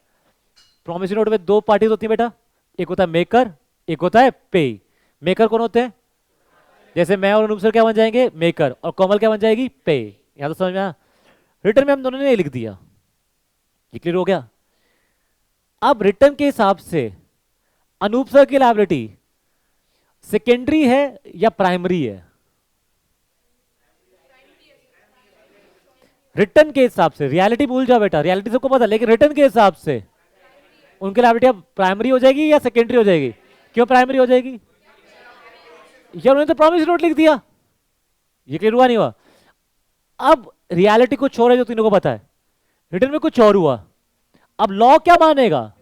प्रॉमिसरी नोट में दो पार्टीज होती है बेटा, एक होता है मेकर, एक होता है पे। मेकर कौन होते हैं? जैसे मैं और अनूप सर क्या बन जाएंगे? मेकर। और कोमल क्या बन जाएगी? पे। यहां तो समझ में आया? रिटर्न में हम दोनों ने लिख दिया। ये क्लियर हो गया? अब रिटर्न के हिसाब से अनूप सर की लायबिलिटी सेकेंडरी है या प्राइमरी है? रिटर्न के हिसाब से। रियलिटी भूल जाओ बेटा, रियलिटी सबको पता, लेकिन रिटर्न के हिसाब से उनकी लायबिलिटी अब प्राइमरी हो जाएगी या सेकेंडरी हो जाएगी? क्यों प्राइमरी हो जाएगी? यार उन्होंने तो प्रॉमिस नोट लिख दिया। ये क्लियर हुआ नहीं हुआ? अब रियलिटी कुछ और है जो तीनों को पता है, रिटर्न में कुछ और हुआ। अब लॉ क्या मानेगा?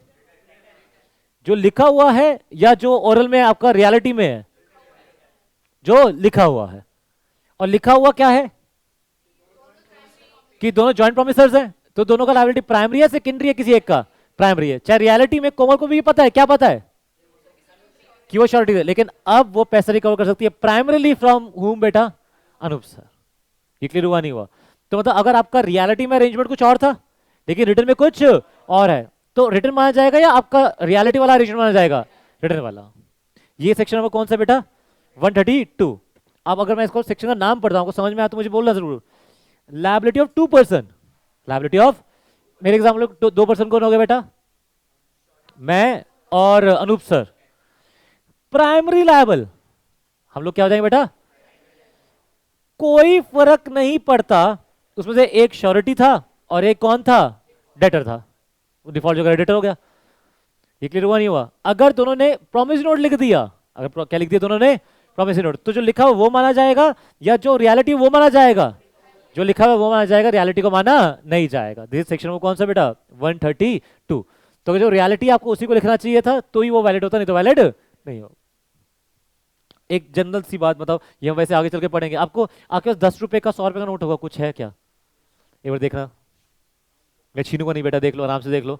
जो लिखा हुआ है या जो ओरल में आपका रियलिटी में है? जो लिखा हुआ है। और लिखा हुआ क्या है? कि दोनों जॉइंट प्रोमिसर्स हैं, तो दोनों का लायबिलिटी प्राइमरी है सेकेंडरी है? किसी एक का प्राइमरी है। चाहे रियलिटी में कोमल को भी पता है, क्या पता है? कि वो श्योरिटी है, लेकिन अब वो पैसा रिकवर कर सकती है प्राइमरीली फ्रॉम हुम बेटा? अनूप सर। ये क्लियर हुआ नहीं हुआ? तो मतलब अगर आपका रियलिटी में अरेंजमेंट कुछ और था लेकिन रिटर्न में कुछ और है, तो रिटर्न माना जाएगा या आपका रियलिटी वाला अरेंजमेंट माना जाएगा? रिटर्न वाला। ये सेक्शन नंबर कौन सा बेटा? 132। अब अगर मैं इसको सेक्शन का नाम पढ़ता हूं, समझ में आया तो मुझे बोलना जरूर। Liability of two person. Liability of, मेरे एग्जाम्पल दो पर्सन कौन हो गए बेटा? मैं और अनूप सर। प्राइमरी लायबल हम लोग क्या हो जाएंगे बेटा? कोई फर्क नहीं पड़ता, उसमें से एक श्योरिटी था और एक कौन था? डेटर था। डिफॉल्ट जगह डेटर हो गया। ये क्लियर हुआ नहीं हुआ? अगर दोनों ने प्रॉमिस नोट लिख दिया, अगर क्या लिख दिया दोनों ने? प्रॉमिस नोट, तो जो लिखा हुआ वो माना जाएगा या जो रियलिटी वो माना जाएगा? जो लिखा हुआ वो माना जाएगा, रियलिटी को माना नहीं जाएगा। दिस सेक्शन में कौन सा बेटा? 132। तो जो रियलिटी आपको उसी को लिखना चाहिए था तो ही वो वैलिड होता, नहीं तो वैलिड नहीं हो। एक जनरल सी बात बताओ, ये हम वैसे आगे चल के पढ़ेंगे। आपको आपके पास 10 रुपए का 100 रुपए का नोट होगा, कुछ है क्या? एक बार देखना। मैं छीनूंगा नहीं बेटा, देख लो आराम से देख लो।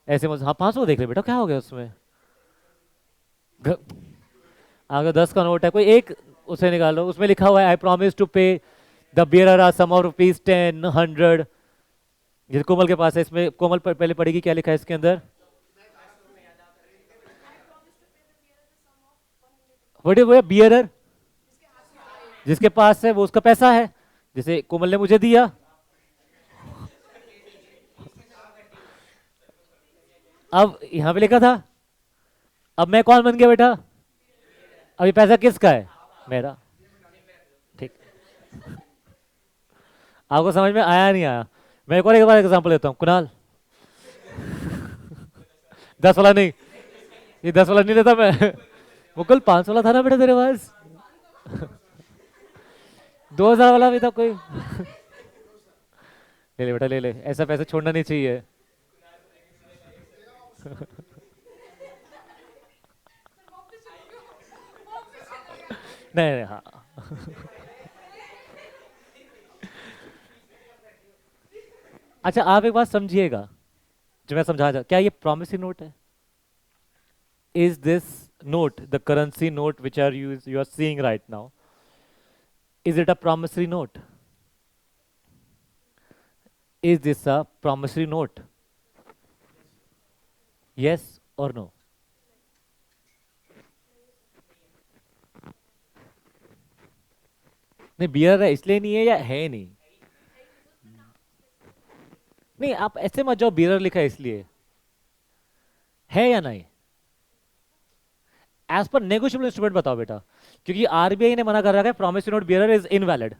ऐसे मत, हाँ 500 देख ले बेटा, क्या हो गया उसमें? अगर 10 का नोट है कोई एक, उसे निकालो, उसमें लिखा हुआ है I promise to pay the bearer or sum of rupees 10 100। जैसे कोमल के पास है, इसमें कोमल पहले पढ़ेगी क्या लिखा है इसके अंदर? What is bearer? जिसके पास है वो उसका पैसा है, जैसे कोमल ने मुझे दिया। अब यहां पे लिखा था, अब मैं कौन बन गया बेटा? अब ये पैसा किसका है? मेरा। ठीक, आपको समझ में आया नहीं आया? मैं एक बार एग्जांपल देता हूँ। कुणाल 10 वाला नहीं, ये 10 वाला नहीं लेता मैं। वो कल 500 वाला था ना बेटा तेरे पास? 2000 वाला भी था कोई? ले ले बेटा ले ले, ऐसा पैसा छोड़ना नहीं चाहिए। नहीं नहीं, हाँ। अच्छा आप एक बात समझिएगा जो मैं समझा जा, क्या ये प्रॉमिसरी नोट है? Is this note the currency note which are you are seeing right now? Is it a promissory note? Is this a promissory note? Yes और नो? नहीं बियर है इसलिए नहीं है या है नहीं? नहीं आप ऐसे मत जाओ, बियर लिखा है इसलिए है या नहीं? एज पर नेगोशिएबल इंस्ट्रूमेंट बताओ बेटा, क्योंकि आरबीआई ने मना कर रखा है promissory note bearer is invalid.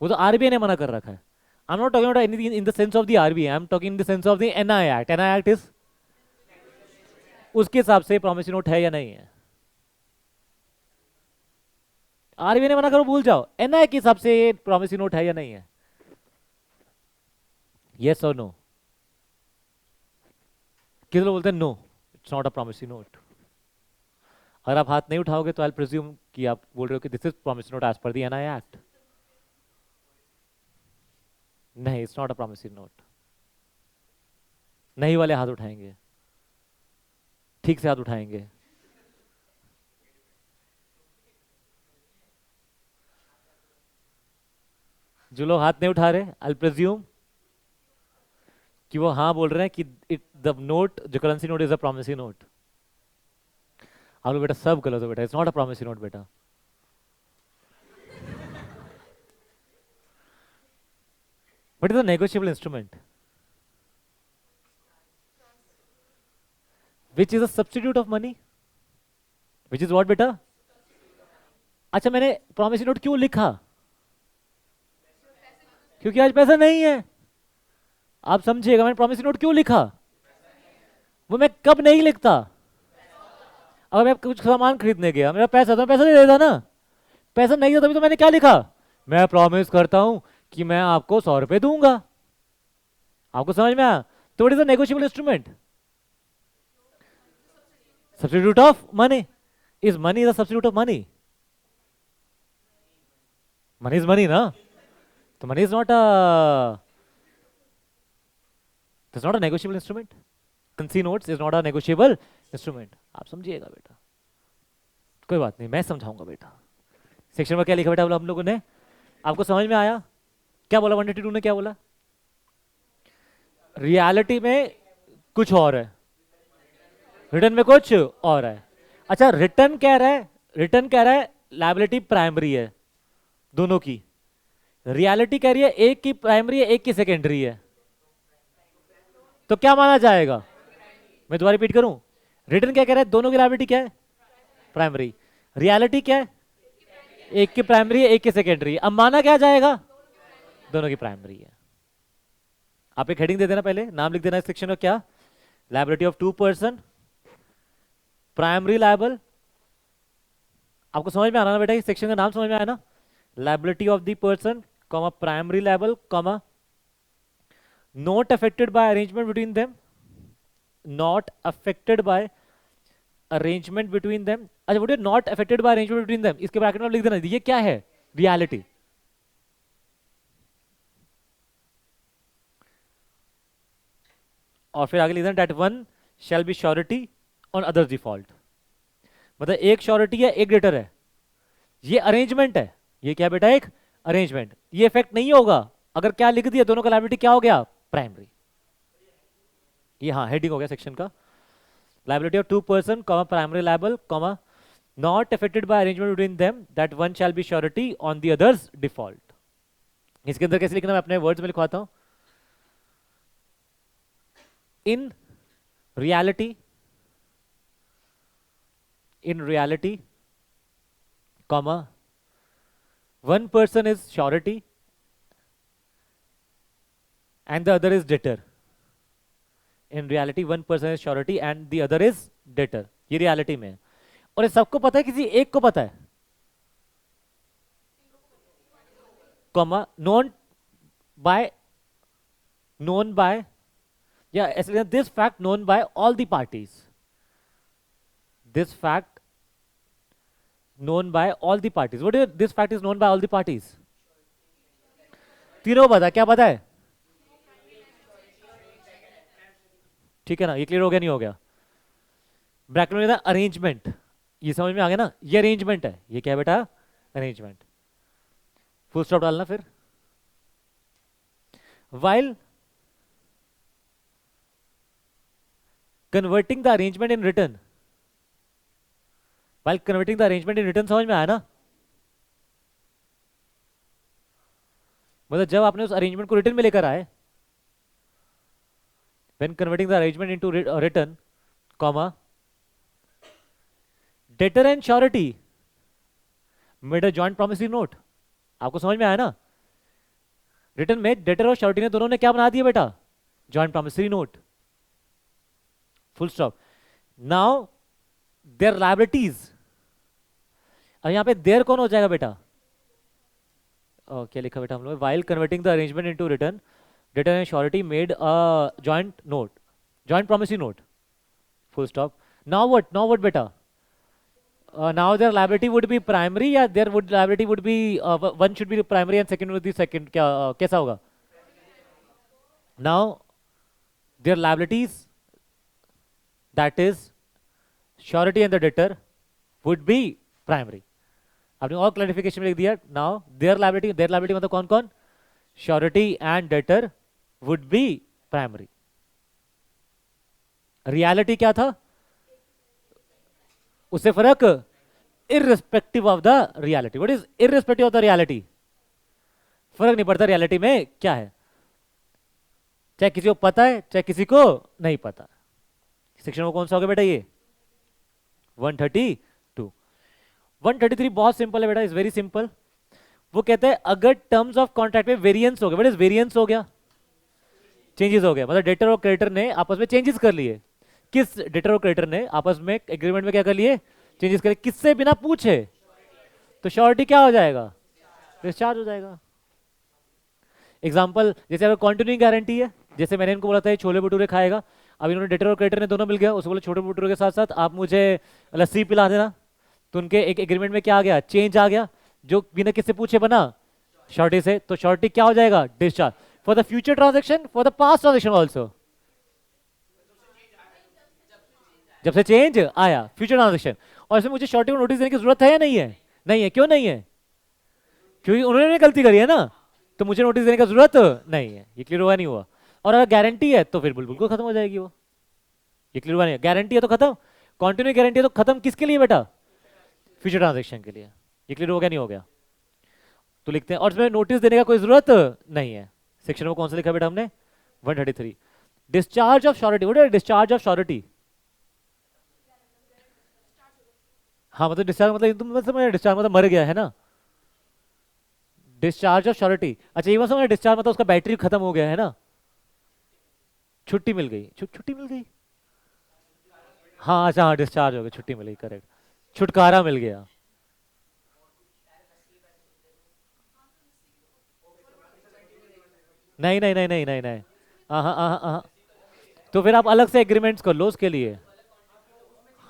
वो तो आरबीआई ने मना कर रखा है। I am not talking about anything in the sense of the RBI, I am talking in the sense of the NI act. NI act is, उसके हिसाब से प्रॉमिसरी नोट है या नहीं है? आरबीआई ने मना करो भूल जाओ, एनआई के हिसाब से प्रॉमिसरी नोट है या नहीं है? यस और नो? किस लोग बोलते हैं no it's not a promissory note? अगर आप हाथ नहीं उठाओगे तो आई प्रिज्यूम कि आप बोल रहे हो कि this is promissory note as per the NI act. नहीं, it's not a promissory note. नहीं वाले हाथ उठाएंगे, ठीक से हाथ उठाएंगे। जो लोग हाथ नहीं उठा रहे, आई प्रेज्यूम कि वो हाँ बोल रहे हैं कि इट द नोट, जो currency note, is a promissory note. आप लोग बेटा सब गलत हो बेटा, it's not a promissory note बेटा। But is a negotiable instrument which is a substitute of money, which is what बेटा। अच्छा, मैंने प्रॉमिसरी नोट क्यों लिखा? क्योंकि आज पैसा नहीं है। आप समझिएगा, मैंने प्रॉमिसरी नोट क्यों लिखा? वो मैं कब नहीं लिखता? अगर मैं कुछ सामान खरीदने गया, मेरा पैसा था, मैं पैसा दे देता ना। पैसा नहीं था तभी तो मैंने क्या लिखा? मैं प्रॉमिस करता हूं कि मैं आपको 100 रुपए दूंगा। आपको समझ में आया? तो what is a negotiable instrument? Substitute of money. Is money the substitute of money? Money is money ना। तो money is not a negotiable instrument. Currency notes is not a negotiable instrument. आप समझिएगा बेटा, कोई बात नहीं, मैं समझाऊंगा बेटा। सेक्शन में क्या लिखा बेटा हम लोगों ने? आपको समझ में आया? क्या बोला 182 ने, क्या बोला? रियलिटी में कुछ और है, रिटर्न में कुछ और है। अच्छा, रिटर्न कह रहा है लायबिलिटी प्राइमरी है दोनों की। रियलिटी कह रही है एक की प्राइमरी है, एक की सेकेंडरी है। तो क्या माना जाएगा? मैं दोबारा रिपीट करूं, रिटर्न क्या कह रहा है? दोनों की लायबिलिटी क्या है? प्राइमरी। रियलिटी क्या है? एक की प्राइमरी है, एक की सेकेंडरी है। अब माना क्या जाएगा? दोनों की प्राइमरी है। आप एक हेडिंग दे देना, पहले नाम लिख देना इस सेक्शन का, क्या? Liability of two person, primary liable. आपको समझ में आना ना बेटा, इस सेक्शन का नाम समझ में आया ना? Liability of the person, comma primary liable, comma not affected by arrangement between them, not affected by arrangement between them. अच्छा, बोलिए not affected by arrangement between them, इसके ब्रैकेट में लिख देना ये क्या है? रियलिटी। और फिर आगे लिख देना that one shall be surety on others default. मतलब एक श्योरिटी है, एक डेटर है, ये अरेंजमेंट है। ये क्या बेटा? एक अरेंजमेंट। ये इफेक्ट नहीं होगा अगर क्या लिख दिया, दोनों का लायबिलिटी क्या हो गया? प्राइमरी। ये हाँ हेडिंग हो गया सेक्शन का। Liability of two person, comma primary liable, comma not affected by arrangement between them, that one shall be surety on the others default. इसके अंदर कैसे लिखना, मैं अपने वर्ड्स में लिखवाता हूं। In reality, in reality, comma, one person is surety and the other is debtor. In reality, one person is surety and the other is debtor. ये reality में है। और ये सबको पता है, किसी एक को पता है, comma, known by, yeah, ऐसे this fact known by all the parties. This fact known by all the parties. What is this fact is known by all the parties? तीनों पता, क्या पता है? ठीक है ना, ये क्लियर हो गया नहीं हो गया? ब्रैकेट में अरेंजमेंट, ये समझ में आ गया ना? ये अरेंजमेंट है, ये क्या है बेटा? अरेंजमेंट। फुल स्टॉप डालना फिर। while converting the arrangement in written, while converting the arrangement in written, समझ में आया ना? मतलब जब आपने उस अरेंजमेंट को रिटर्न में लेकर आए, when converting the arrangement into written, comma, debtor and surety made a joint promissory note. आपको समझ में आया ना? रिटर्न में डेटर और श्योरिटी ने दोनों ने क्या बना दिया बेटा? Joint promissory note. Full stop. Now their liabilities, अब यहां पे देयर कौन हो जाएगा बेटा? क्या लिखा बेटा हम लोग? While converting the arrangement into return, debtor and surety made a joint note, joint promissory note. Full stop. Now what बेटा? Now their liability would be primary, या their liability would be one should be primary and second would be second, क्या कैसा होगा? Now their liabilities that is surety and the debtor would be primary. आपने और clarification में लिख दिया। Now there liability मतलब कौन कौन, surety and debtor would be primary. Reality क्या था, उससे फर्क irrespective of the reality. What is irrespective of the reality, फर्क नहीं पड़ता रियलिटी में क्या है, चाहे किसी को पता है चाहे किसी को नहीं पता। सेक्शन में कौन सा हो गया बेटा, ये 132। 133 बहुत सिंपल है बेटा, इज वेरी सिंपल। वो कहते हैं अगर टर्म्स ऑफ कॉन्ट्रैक्ट में वेरिएंस हो गया, व्हाट इज वेरिएंस हो गया, चेंजेस हो गया, मतलब डेटर और क्रेडिटर ने आपस में चेंजेस कर लिए। किस डेटर और क्रेडिटर ने आपस में एग्रीमेंट में क्या कर लिए, चेंजेस कर लिए, किससे बिना पूछे, तो श्योरिटी क्या हो जाएगा, डिस्चार्ज हो जाएगा। एग्जांपल जैसे अगर कंटिन्यूइंग गारंटी है, जैसे मैंने इनको बोला था छोले भटूरे खाएगा, अब इन्होंने डेटर और क्रेडिटर ने दोनों मिल गया, उसको बोले छोटे भटूरे के साथ साथ आप मुझे लस्सी पिला देना, तो उनके एक एग्रीमेंट में क्या आ गया, चेंज आ गया, जो बिना किससे पूछे बना, श्योरिटी से, तो श्योरिटी क्या हो जाएगा, discharge for the future transaction, for the past transaction also, जब से चेंज आया फ्यूचर ट्रांजेक्शन। और इसमें मुझे श्योरिटी को नोटिस देने की जरूरत है या नहीं है, नहीं है, क्यों नहीं है, क्योंकि उन्होंने गलती करी है ना, तो मुझे नोटिस देने की जरूरत नहीं है। ये क्लियर हुआ नहीं हुआ। और अगर गारंटी है तो फिर बिल्कुल खत्म हो जाएगी वो, ये क्लियर हुआ नहीं, गारंटी है तो खत्म, कॉन्टिन्यू गारंटी है तो खत्म, किसके लिए बेटा, फ्यूचर ट्रांजेक्शन के लिए। ये क्लियर हो गया नहीं हो गया, तो लिखते हैं। और इसमें नोटिस देने का कोई जरूरत नहीं है। सेक्शन में कौन सा लिखा बेटा हमने, 133। Discharge of surety, what is discharge of surety, हाँ मतलब डिस्चार्ज मतलब डिस्चार्ज मतलब मर गया है ना, डिस्चार्ज ऑफ श्योरिटी। अच्छा ये मतलब डिस्चार्ज मतलब उसका बैटरी खत्म हो गया है ना, छुट्टी मिल गई, छुट्टी मिल गई, हाँ अच्छा हाँ डिस्चार्ज हो गया, छुट्टी मिल गई, करेक्ट, छुटकारा मिल गया। नहीं नहीं नहीं नहीं नहीं नहीं, हाँ हाँ हाँ हाँ, तो फिर आप अलग से एग्रीमेंट्स कर लो उसके लिए,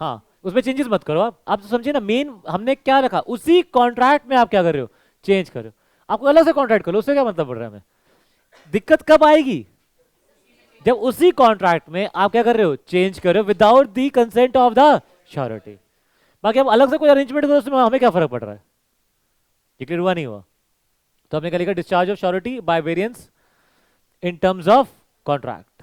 हाँ उसमें चेंजेस मत करो। आप तो समझिए ना, मेन हमने क्या रखा, उसी कॉन्ट्रैक्ट में आप क्या कर रहे हो, चेंज कर रहे हो। आपको अलग से कॉन्ट्रैक्ट कर लो, उससे क्या मतलब पड़ रहा है हमें, दिक्कत कब आएगी, जब उसी कॉन्ट्रैक्ट में आप क्या कर रहे हो, चेंज कर रहे हो without the consent of the surety. बाकी आप अलग से कोई अरेंजमेंट करो उसमें हमें क्या फर्क पड़ रहा है, ये क्लियर हुआ नहीं हुआ। तो हमने क्या लिखा, discharge of surety by variance in terms of contract.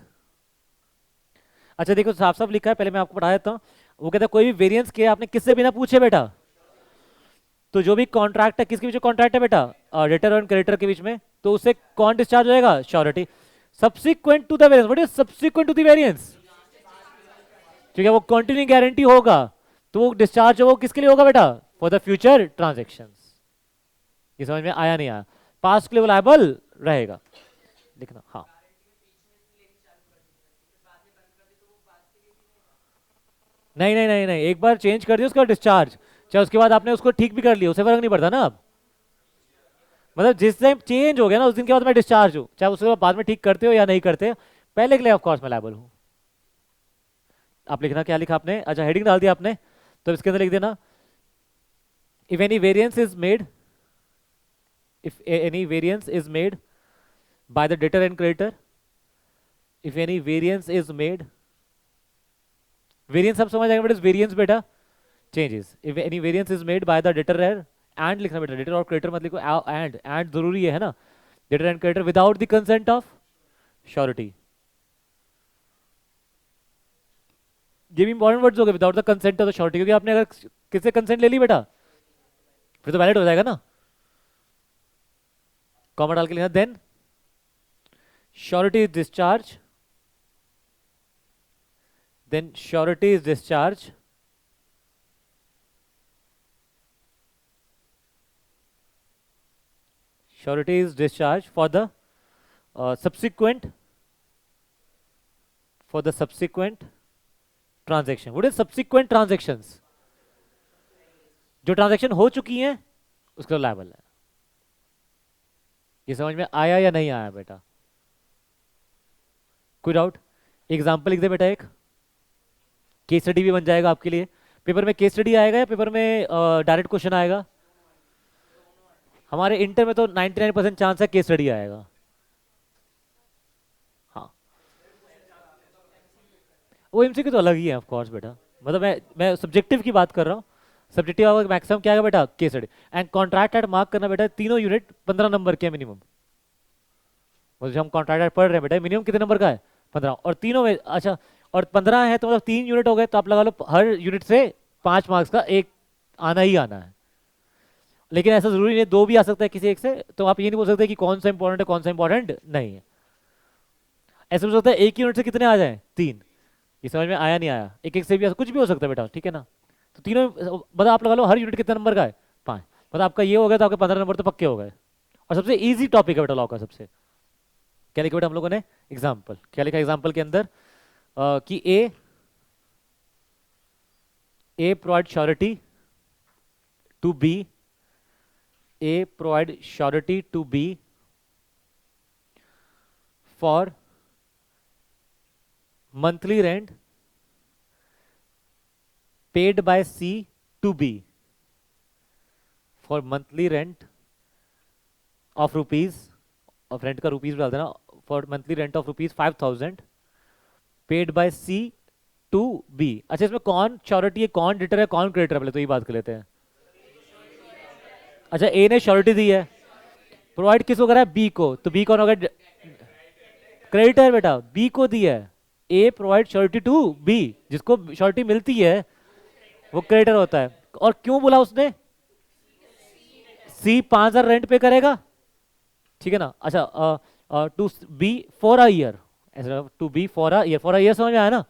अच्छा देखो साफ साफ लिखा है, पहले मैं आपको पढ़ा देता हूं। वो कहता है कोई भी वेरिएंस किया आपने किससे बिना पूछे बेटा, तो जो भी कॉन्ट्रैक्ट है, किसके बीच में कॉन्ट्रैक्ट है बेटा, डेटर और क्रेडिटर के बीच में, तो उससे कौन डिस्चार्ज होएगा, surety. Subsequent to the variance, what is subsequent to the variance, ठीक है, वो कंटिन्यूइंग गारंटी होगा, तो वो डिस्चार्ज वो किसके लिए होगा बेटा, फॉर द फ्यूचर ट्रांजेक्शंस। ये समझ में आया नहीं आया, पास्ट के लिए लायबल रहेगा, लिखना हाँ। नहीं नहीं नहीं नहीं, एक बार चेंज कर दिया उसका डिस्चार्ज, चाहे उसके बाद आपने उसको ठीक भी कर लिया, उससे फर्क नहीं पड़ता ना। अब मतलब जिस टाइम चेंज हो गया ना, उस दिन के बाद मैं डिस्चार्ज हूँ, चाहे उसके बाद में ठीक करते हो या नहीं करते, पहले के लिए ऑफ कोर्स मैं लायबल हूँ। आप लिखना क्या लिखा आपने, अच्छा हेडिंग डाल दिया आपने, तो इसके अंदर लिख देना if any variance is made, if any variance is made by the debtor and creditor, if any variance is made, variance सब समझ आएगा बेटा, variance बेटा changes, if any variance is made by the debtor and लिखना बेटा, debtor और creditor मत लिखो, and जरूरी है ना, debtor and creditor without the consent of surety, ये भी इंपॉर्टेंट वर्ड्स हो गए, without the consent of the surety, क्योंकि आपने अगर किससे कंसेंट ले ली बेटा फिर तो वैलिड हो जाएगा ना। कॉमा डाल के लिखना, then surety is discharge, then surety is discharged, surety is discharged for the subsequent, for the subsequent transaction. What is subsequent transactions, जो ट्रांजेक्शन हो चुकी हैं उसका लायबल है। ये समझ में आया या नहीं आया बेटा, कोई डाउट। एग्जाम्पल लिख दे बेटा, एक केस स्टडी भी बन जाएगा आपके लिए, पेपर में केस स्टडी आएगा या पेपर में डायरेक्ट क्वेश्चन आएगा, हमारे इंटर में तो 99% चांस है केस स्टडी आएगा। हाँ वो एमसीक्यू तो अलग ही है ऑफ कोर्स बेटा, मतलब मैं सब्जेक्टिव की बात कर रहा हूँ। सब्जेक्टिव आपका मैक्सिमम क्या है बेटा, case study and contract at mark करना बेटा, तीनों यूनिट 15 नंबर के मिनिमम। वो जो हम कॉन्ट्रैक्ट एट पढ़ रहे हैं बेटा मिनिमम कितने नंबर का है, 15, और तीनों में अच्छा, और 15 है तो मतलब 3 यूनिट हो गए, तो आप लगा लो हर यूनिट से 5 मार्क्स का एक आना ही आना है। लेकिन ऐसा जरूरी नहीं, दो भी आ सकता है किसी एक से, तो आप ये नहीं बोल सकते कि कौन सा इंपॉर्टेंट है कौन सा इंपॉर्टेंट नहीं है। ऐसा हो सकता है एक यूनिट से कितने आ जाए, 3। ये समझ में आया नहीं आया, एक एक से भी कुछ भी हो सकता है बेटा, ठीक है ना। तो तीनों मतलब आप लगा लो हर यूनिट कितने नंबर का है, 5, मतलब आपका ये हो गया तो आपके 15 नंबर तो पक्के हो गए। और सबसे इजी टॉपिक है बेटा लॉ का, सबसे क्या लिखा बेटा हम लोगों ने, एग्जाम्पल क्या लिखा एग्जाम्पल के अंदर, कि A provide surety to B, A provide surety to B for monthly rent paid by C to B, for monthly rent of rupees, of rent का rupees डाल देना, for monthly rent of rupees 5000 paid by C to B। अच्छा इसमें कौन surety है कौन deter है कौन क्रेडिटर है, पहले तो ये बात कर लेते हैं। अच्छा ए ने श्योरिटी दी है, प्रोवाइड किसको करा है, बी को, तो बी कौन होगा, क्रेडिटर बेटा, बी को दी है। ए प्रोवाइड श्योरिटी टू बी, जिसको श्योरिटी मिलती है वो क्रेडिटर होता है। और क्यों बोला उसने, सी 5000 रेंट पे करेगा, ठीक है ना। अच्छा to B for a year, ऐसा to B for a year, for a year समझ में आया ना,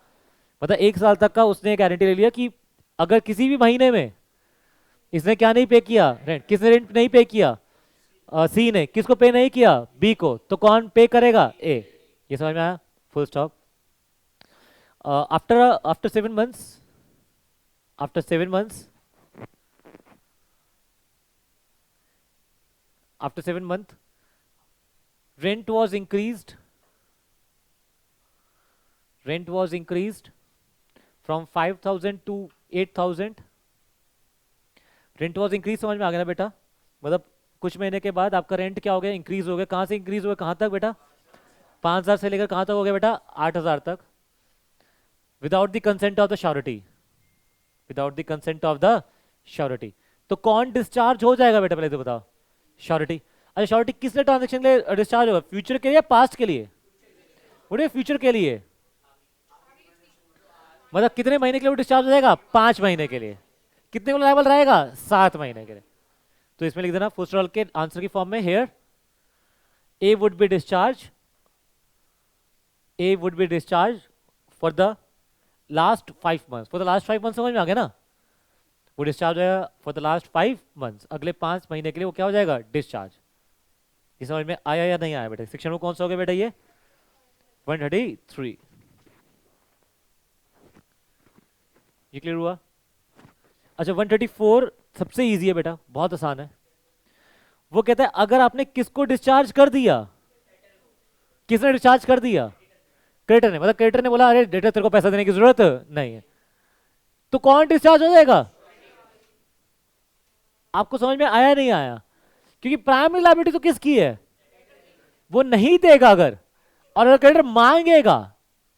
मतलब 1 साल तक का उसने गारंटी ले लिया कि अगर किसी भी महीने में इसने क्या नहीं पे किया रेंट, किसने रेंट नहीं पे किया, सी ने, किसको पे नहीं किया, बी को, तो कौन पे करेगा, ए। ये समझ में आया, full stop. after 7 months, after 7 months, after 7 month rent was increased, rent was increased from 5000 to 8000, rent was increase, समझ में आ गया ना बेटा, मतलब कुछ महीने के बाद आपका रेंट क्या हो गया, इंक्रीज हो गया। कहां से इंक्रीज हो गया, कहां तक बेटा, 5000 से लेकर कहां तक हो गया बेटा, 8000 तक, without the consent of the surety, without the consent of the surety. तो कौन डिस्चार्ज हो जाएगा बेटा, पहले तो बताओ, श्योरिटी। अच्छा श्योरिटी किसने ट्रांजेक्शन के लिए डिस्चार्ज होगा, फ्यूचर के लिए या पास्ट के लिए, बोलिए फ्यूचर के लिए, मतलब कितने महीने के लिए डिस्चार्ज हो जाएगा, 5 महीने के लिए। कितने को लायबल रहेगा, 7 महीने के लिए। तो इसमें लिख देना फुल के आंसर की फॉर्म में, here A would be discharge, A would be discharge for the last 5 months, for the last 5 months, समझ में आ गया ना, वो डिस्चार्ज होगा फॉर द लास्ट 5 मंथ्स, अगले 5 महीने के लिए वो क्या हो जाएगा, डिस्चार्ज। ये समझ में आया या नहीं आया बेटा, सेक्शन में कौन सा हो गया बेटा, ये 133। ये क्लियर हुआ। अच्छा 134 सबसे इजी है बेटा, बहुत आसान है। वो कहता है अगर आपने किसको डिस्चार्ज कर दिया, किसने डिस्चार्ज कर दिया, क्रेडिटर ने, मतलब क्रेडिटर ने बोला अरे डेटर तेरे को पैसा देने की जरूरत नहीं है, तो कौन डिस्चार्ज हो जाएगा। आपको समझ में आया नहीं आया, क्योंकि प्राइमरी लायबिलिटी तो किसकी है, वो नहीं देगा अगर, और अगर क्रेडिटर मांगेगा,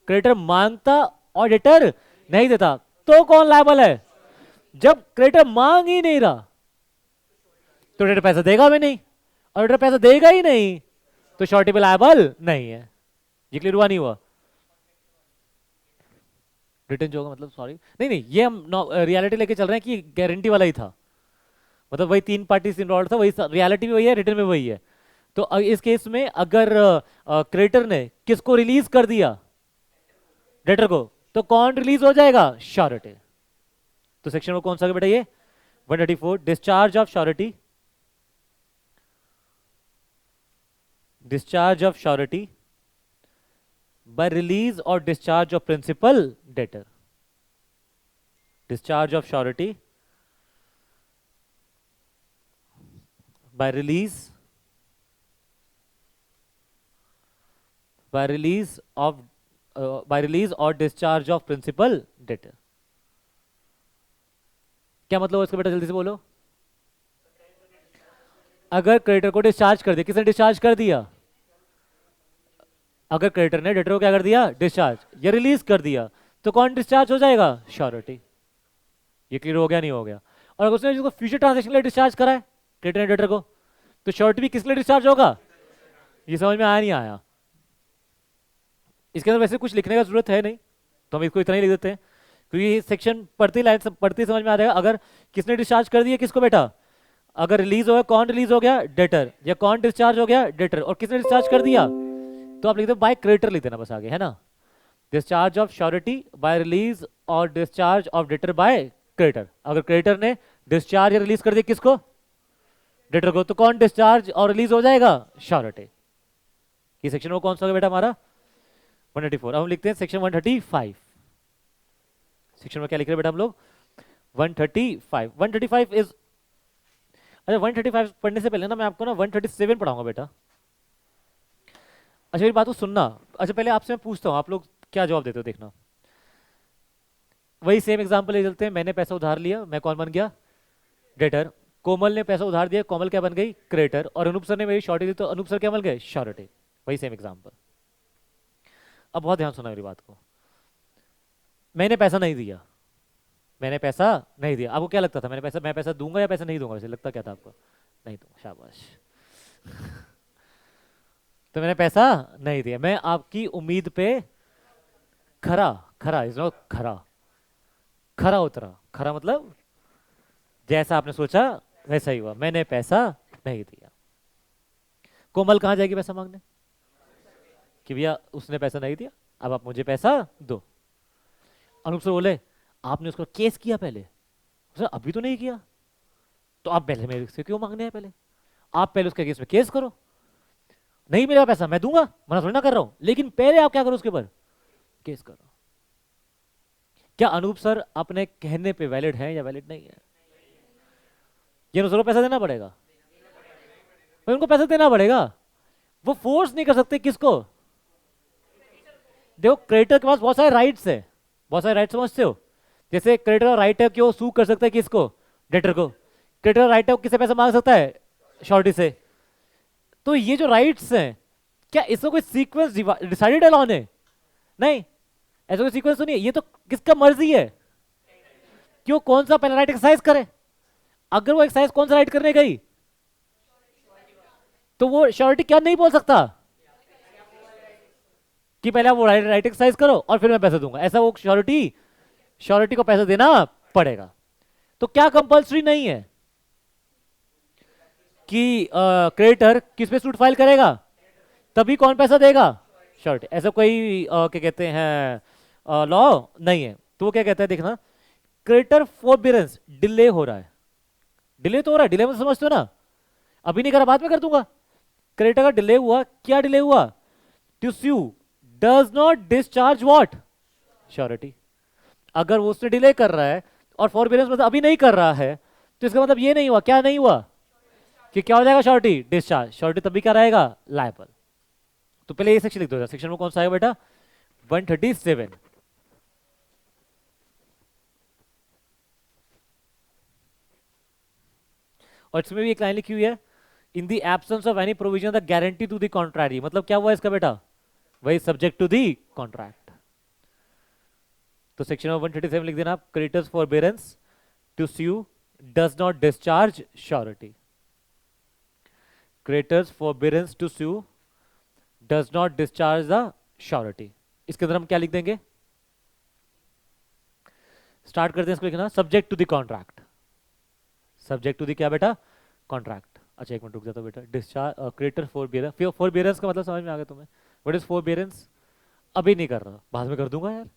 क्रेडिटर मांगता और डेटर नहीं देता, तो कौन लायबल है। जब क्रेडिटर मांग ही नहीं रहा तो डेटर पैसा देगा भी नहीं, और डेटर पैसा देगा ही नहीं तो श्योरिटी पे लायबल नहीं है। ये क्लियर हुआ नहीं हुआ, रिटर्न जो होगा मतलब, सॉरी नहीं नहीं, ये हम रियलिटी लेके चल रहे हैं कि गारंटी वाला ही था, मतलब वही 3 पार्टीज इन्वॉल्व था, वही रियलिटी भी वही है, रिटर्न में वही है। तो इस केस में अगर क्रेडिटर ने किसको रिलीज कर दिया, डेटर को, तो कौन रिलीज हो जाएगा, श्योरिटी। तो सेक्शन में कौन सा बेटा ये 134, discharge of surety, discharge of surety by release or discharge of principal debtor, discharge of surety by release of by release or discharge of principal debtor। क्या मतलब है इसका बेटा, जल्दी से बोलो। अगर क्रेडिटर को डिस्चार्ज कर दिया, किसने डिस्चार्ज कर दिया, अगर क्रेडिटर ने डेटर को क्या कर दिया, डिस्चार्ज या रिलीज कर दिया, तो कौन डिस्चार्ज हो जाएगा? श्योरिटी। ये क्लियर हो गया नहीं हो गया? और अगर उसने जिसको फ्यूचर ट्रांजेक्शन के लिए डिस्चार्ज करा है क्रेडिटर एंड डेटर को, तो श्योरिटी भी किस लिए डिस्चार्ज होगा? ये समझ में आया नहीं आया? इसके अंदर वैसे कुछ लिखने का जरूरत है नहीं, तो हम इसको इतना ही लिख देते हैं, क्योंकि सेक्शन पढ़ती लाइन पढ़ती समझ में आ जाएगा। अगर किसने डिस्चार्ज कर दिया किसको बेटा, अगर रिलीज हो गया, कौन रिलीज हो गया? डेटर। या कौन डिस्चार्ज हो गया? डेटर। और किसने डिस्चार्ज कर दिया, तो आप लिख दो बाय क्रेडिटर, लिख देना बस आगे, है ना। Discharge of surety by release or discharge of debtor by creditor. अगर क्रेडिटर ने डिस्चार्ज या रिलीज कर दिया किसको? डेटर को, तो कौन डिस्चार्ज और रिलीज हो जाएगा? श्योरिटी। ये सेक्शन वो कौन सा होगा बेटा हमारा? 134। अब हम लिखते हैं सेक्शन 135। सेक्शन में क्या लिख रहे हैं बेटा हम लोग? 135। 135 इज, अच्छा 135 पढ़ने से पहले ना मैं आपको ना 137 पढ़ाऊंगा बेटा। अच्छा मेरी बात को सुनना। अच्छा पहले आपसे मैं पूछता हूँ, आप लोग क्या जवाब देते हो देखना। वही सेम एग्जांपल ले चलते हैं। मैंने पैसा उधार लिया, मैं कौन बन गया? डेटर। कोमल ने पैसा उधार दिया, कोमल क्या बन गई? क्रेडिटर। और अनूप सर ने मेरी शॉर्टी दी, तो अनूप सर क्या बन गए? श्योरिटी। वही सेम एग्जांपल। अब बहुत ध्यान सुना मेरी बात को। मैंने पैसा नहीं दिया, मैंने पैसा नहीं दिया। आपको क्या लगता था, मैं पैसा दूंगा या पैसा नहीं दूंगा? वैसे लगता क्या था आपको? नहीं दूंगा, शाबाश। तो मैंने पैसा नहीं दिया, मैं आपकी उम्मीद पे खरा, खरा इज नॉट खरा, खरा उतरा। खरा मतलब जैसा आपने सोचा वैसा ही हुआ, मैंने पैसा नहीं दिया। कोमल कहां जाएगी पैसा मांगने कि भैया उसने पैसा नहीं दिया, अब आप मुझे पैसा दो। अनूप सर बोले आपने उसको केस किया पहले? सर अभी तो नहीं किया। तो आप पहले मेरे से क्यों मांगने हैं? पहले आप पहले उसके केस में केस करो। नहीं मिलेगा पैसा मैं दूंगा, मना थोड़ी ना कर रहा हूं, लेकिन पहले आप क्या करो, उसके ऊपर केस करो। क्या अनूप सर अपने कहने पे वैलिड है या वैलिड नहीं है? ये अनूप सर को पैसा देना पड़ेगा, तो उनको पैसा देना पड़ेगा। वो फोर्स नहीं कर सकते किसको? देखो क्रेडिटर के पास बहुत सारे राइट्स है, बहुत सारे राइट्स समझते हो। जैसे क्रेडिटर का राइट है कि वो सू कर सकता है किसको? डेटर को। क्रेडिटर का राइट है वो किससे पैसा मांग सकता है? श्योरिटी से। तो ये जो राइट्स हैं, क्या इसका कोई सीक्वेंस डिसाइडेड है लॉ ने? नहीं, ऐसा कोई सीक्वेंस तो नहीं है। ये तो किसका मर्जी है कि वो कौन सा पहला राइट एक्सरसाइज करे। अगर वो एक्सरसाइज कौन सा राइट करने गई, तो वो श्योरिटी क्या नहीं बोल सकता कि पहले आप वो राइट एक्सरसाइज करो और फिर मैं पैसा दूंगा। ऐसा वो श्योरिटी को पैसा देना पड़ेगा। तो क्या कंपल्सरी नहीं है कि क्रेडिटर किस पे सूट फाइल करेगा, तभी कौन पैसा देगा? श्योरिटी। ऐसा कोई क्या कहते हैं लॉ नहीं है। तो वो क्या कहता है देखना, क्रेडिटर फॉरबियरेंस डिले हो रहा है। डिले तो हो रहा है, डिले में समझते हो ना, अभी नहीं करा बाद में कर दूंगा। क्रेडिटर का डिले हुआ, क्या डिले हुआ? To sue does not discharge what? Surety. अगर वो उसने डिले कर रहा है और फॉरबियरेंस मतलब अभी नहीं कर रहा है, तो इसका मतलब ये नहीं हुआ, क्या नहीं हुआ कि क्या हो जाएगा? Surety discharge. श्योरिटी तभी क्या रहेगा? लायबल। तो पहले ये सेक्शन लिख दो। सेक्शन में कौन सा आएगा बेटा? 137। और इसमें भी एक लाइन लिखी हुई है, in the absence of any provision the guarantee to the contract. मतलब क्या हुआ इसका बेटा? वही सब्जेक्ट टू द कॉन्ट्रैक्ट। तो सेक्शन में 137 लिख देना आप, creditors forbearance to sue does not discharge surety. Creditors forbearance to sue does not discharge the surety. इसके अंदर हम क्या लिख देंगे? स्टार्ट करते हैं इसको लिखना, subject to the contract. Subject to the क्या बेटा? कॉन्ट्रैक्ट। अच्छा एक मिनट रुक जाता बेटा। डिस्चार्ज क्रेडिटर फॉरबियरेंस, फॉरबियरेंस का मतलब समझ में आ गया तुम्हें? What is forbearance? अभी नहीं कर रहा, बाद में कर दूंगा यार,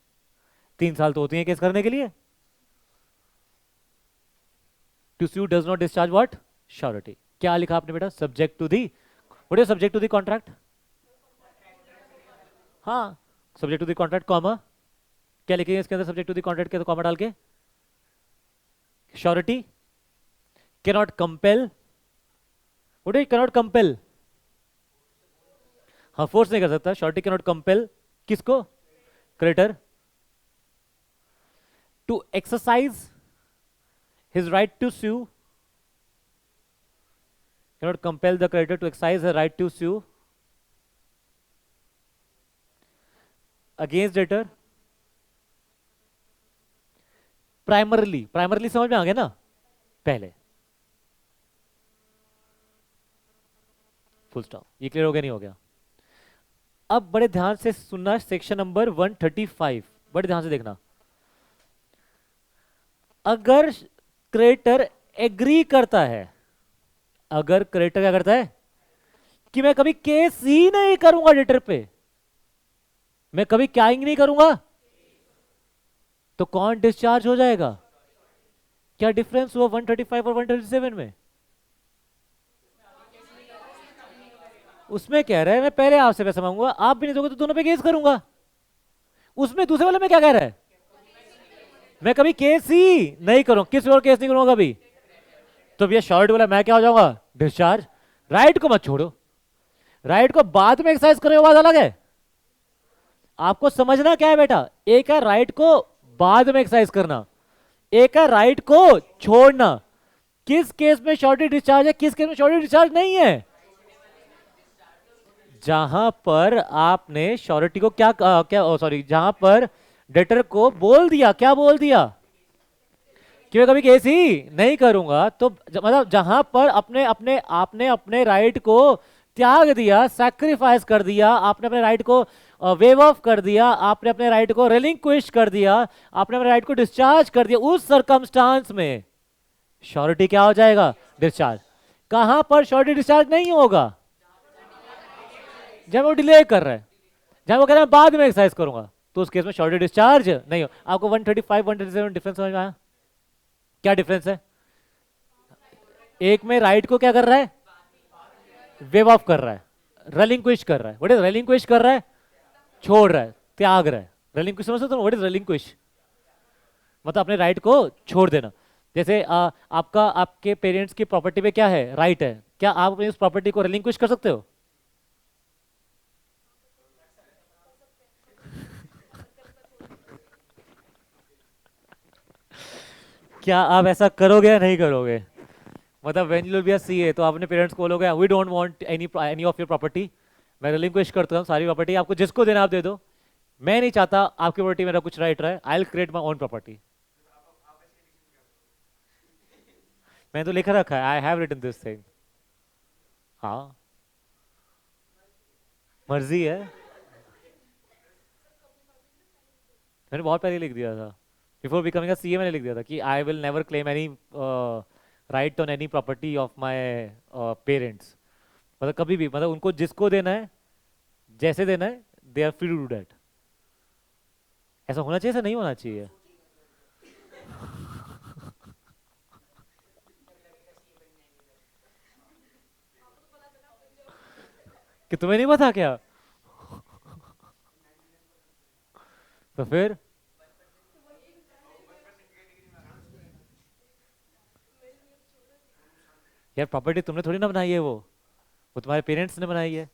3 साल तो होती है केस करने के लिए। To sue does not discharge what? Surety. क्या लिखा आपने बेटा? Subject to the, what is subject to the contract? हाँ, subject to the contract comma, क्या लिखेंगे इसके अंदर सब्जेक्ट टू दी कॉन्ट्रैक्ट के? तो कॉमा डाल के surety cannot compel. What is cannot compel? हाँ फोर्स नहीं कर सकता। श्योरिटी कैनॉट कंपेल किसको? Creditor to exercise his right to sue, cannot compel the creditor to exercise her right to sue against debtor primarily, primarily समझ में आ गया ना पहले, फुल स्टॉप। ये क्लियर हो गया नहीं हो गया? अब बड़े ध्यान से सुनना सेक्शन नंबर 135, बड़े ध्यान से देखना। अगर क्रिएटर एग्री करता है, अगर क्रिएटर क्या करता है कि मैं कभी केस ही नहीं करूंगा डेटर पे, मैं कभी क्या ही नहीं करूंगा, तो कौन डिस्चार्ज हो जाएगा? क्या डिफरेंस हुआ 135 और 137 में? उसमें कह रहा है मैं पहले आपसे पैसा मांगूंगा, आप भी नहीं दोगे तो दोनों पे केस करूंगा। उसमें दूसरे वाले में क्या कह रहा है? मैं कभी केस ही नहीं करूं, किस और केस नहीं करूंगा कभी। तो भैया शॉर्ट बोला मैं क्या हो जाऊंगा? डिस्चार्ज। राइट को मत छोड़ो, राइट को बाद में एक्सरसाइज करो, बात अलग है। आपको समझना क्या है बेटा, एक है राइट को बाद में एक्सरसाइज करना, एक है राइट को छोड़ना। किस केस में शॉर्टी डिस्चार्ज है, किस केस में शॉर्टी डिस्चार्ज नहीं है? जहां पर आपने श्योरिटी को सॉरी, जहां पर डेटर को बोल दिया, क्या बोल दिया कि मैं कभी केस ही नहीं करूंगा, तो मतलब जहां पर अपने अपने आपने अपने राइट को त्याग दिया, सैक्रिफाइस कर दिया, आपने अपने राइट को वेव ऑफ कर दिया, आपने अपने राइट को रिलिंक्विश कर दिया, आपने अपने राइट को डिस्चार्ज कर दिया, उस सरकमस्टांस में श्योरिटी क्या हो जाएगा? डिस्चार्ज। कहां पर श्योरिटी डिस्चार्ज नहीं होगा? जब वो डिले कर रहा है, जब वो कह रहा है बाद में एक्सरसाइज करूंगा, तो उस केस में शॉर्टी डिस्चार्ज नहीं हो। आपको 135 137 डिफरेंस समझ में आया? क्या डिफरेंस है? एक में राइट को क्या कर रहा है? वेव ऑफ कर रहा है, रेलिंक्विश कर रहा है। व्हाट इज रेलिंक्विश कर रहा है? छोड़ रहा है, त्याग रहा है। रेलिंक्विश समझ सकते हो? What is relinquish? मतलब अपने राइट को छोड़ देना। जैसे आपका आपके पेरेंट्स की प्रॉपर्टी पे क्या है? राइट है। क्या आप अपनी उस प्रॉपर्टी को रेलिंक्विश कर सकते हो? क्या आप ऐसा करोगे या नहीं करोगे? मतलब when you will be a CA तो आप अपने पेरेंट्स को बोलोगे we don't want any of your property, मैं रिलिंक्विश करता हूँ सारी प्रॉपर्टी, आपको जिसको देना आप दे दो, मैं नहीं चाहता आपकी प्रॉपर्टी मेरा कुछ राइट रहे, I will create my own property. मैंने तो लिखा रखा है, I have written this thing. हाँ, मर्जी है, मैंने बहुत पहले लिख दिया था, बिफोर बिकमिंग अ सीए मैंने लिख दिया था कि I will never claim any right on any property of my parents. मतलब कभी भी, मतलब उनको जिसको देना है, जैसे देना है, they are free to do that. ऐसा होना चाहिए, ऐसा नहीं होना चाहिए। कि तुम्हें नहीं पता क्या? तो फिर यार प्रॉपर्टी तुमने थोड़ी ना बनाई है, वो तुम्हारे पेरेंट्स ने बनाई है।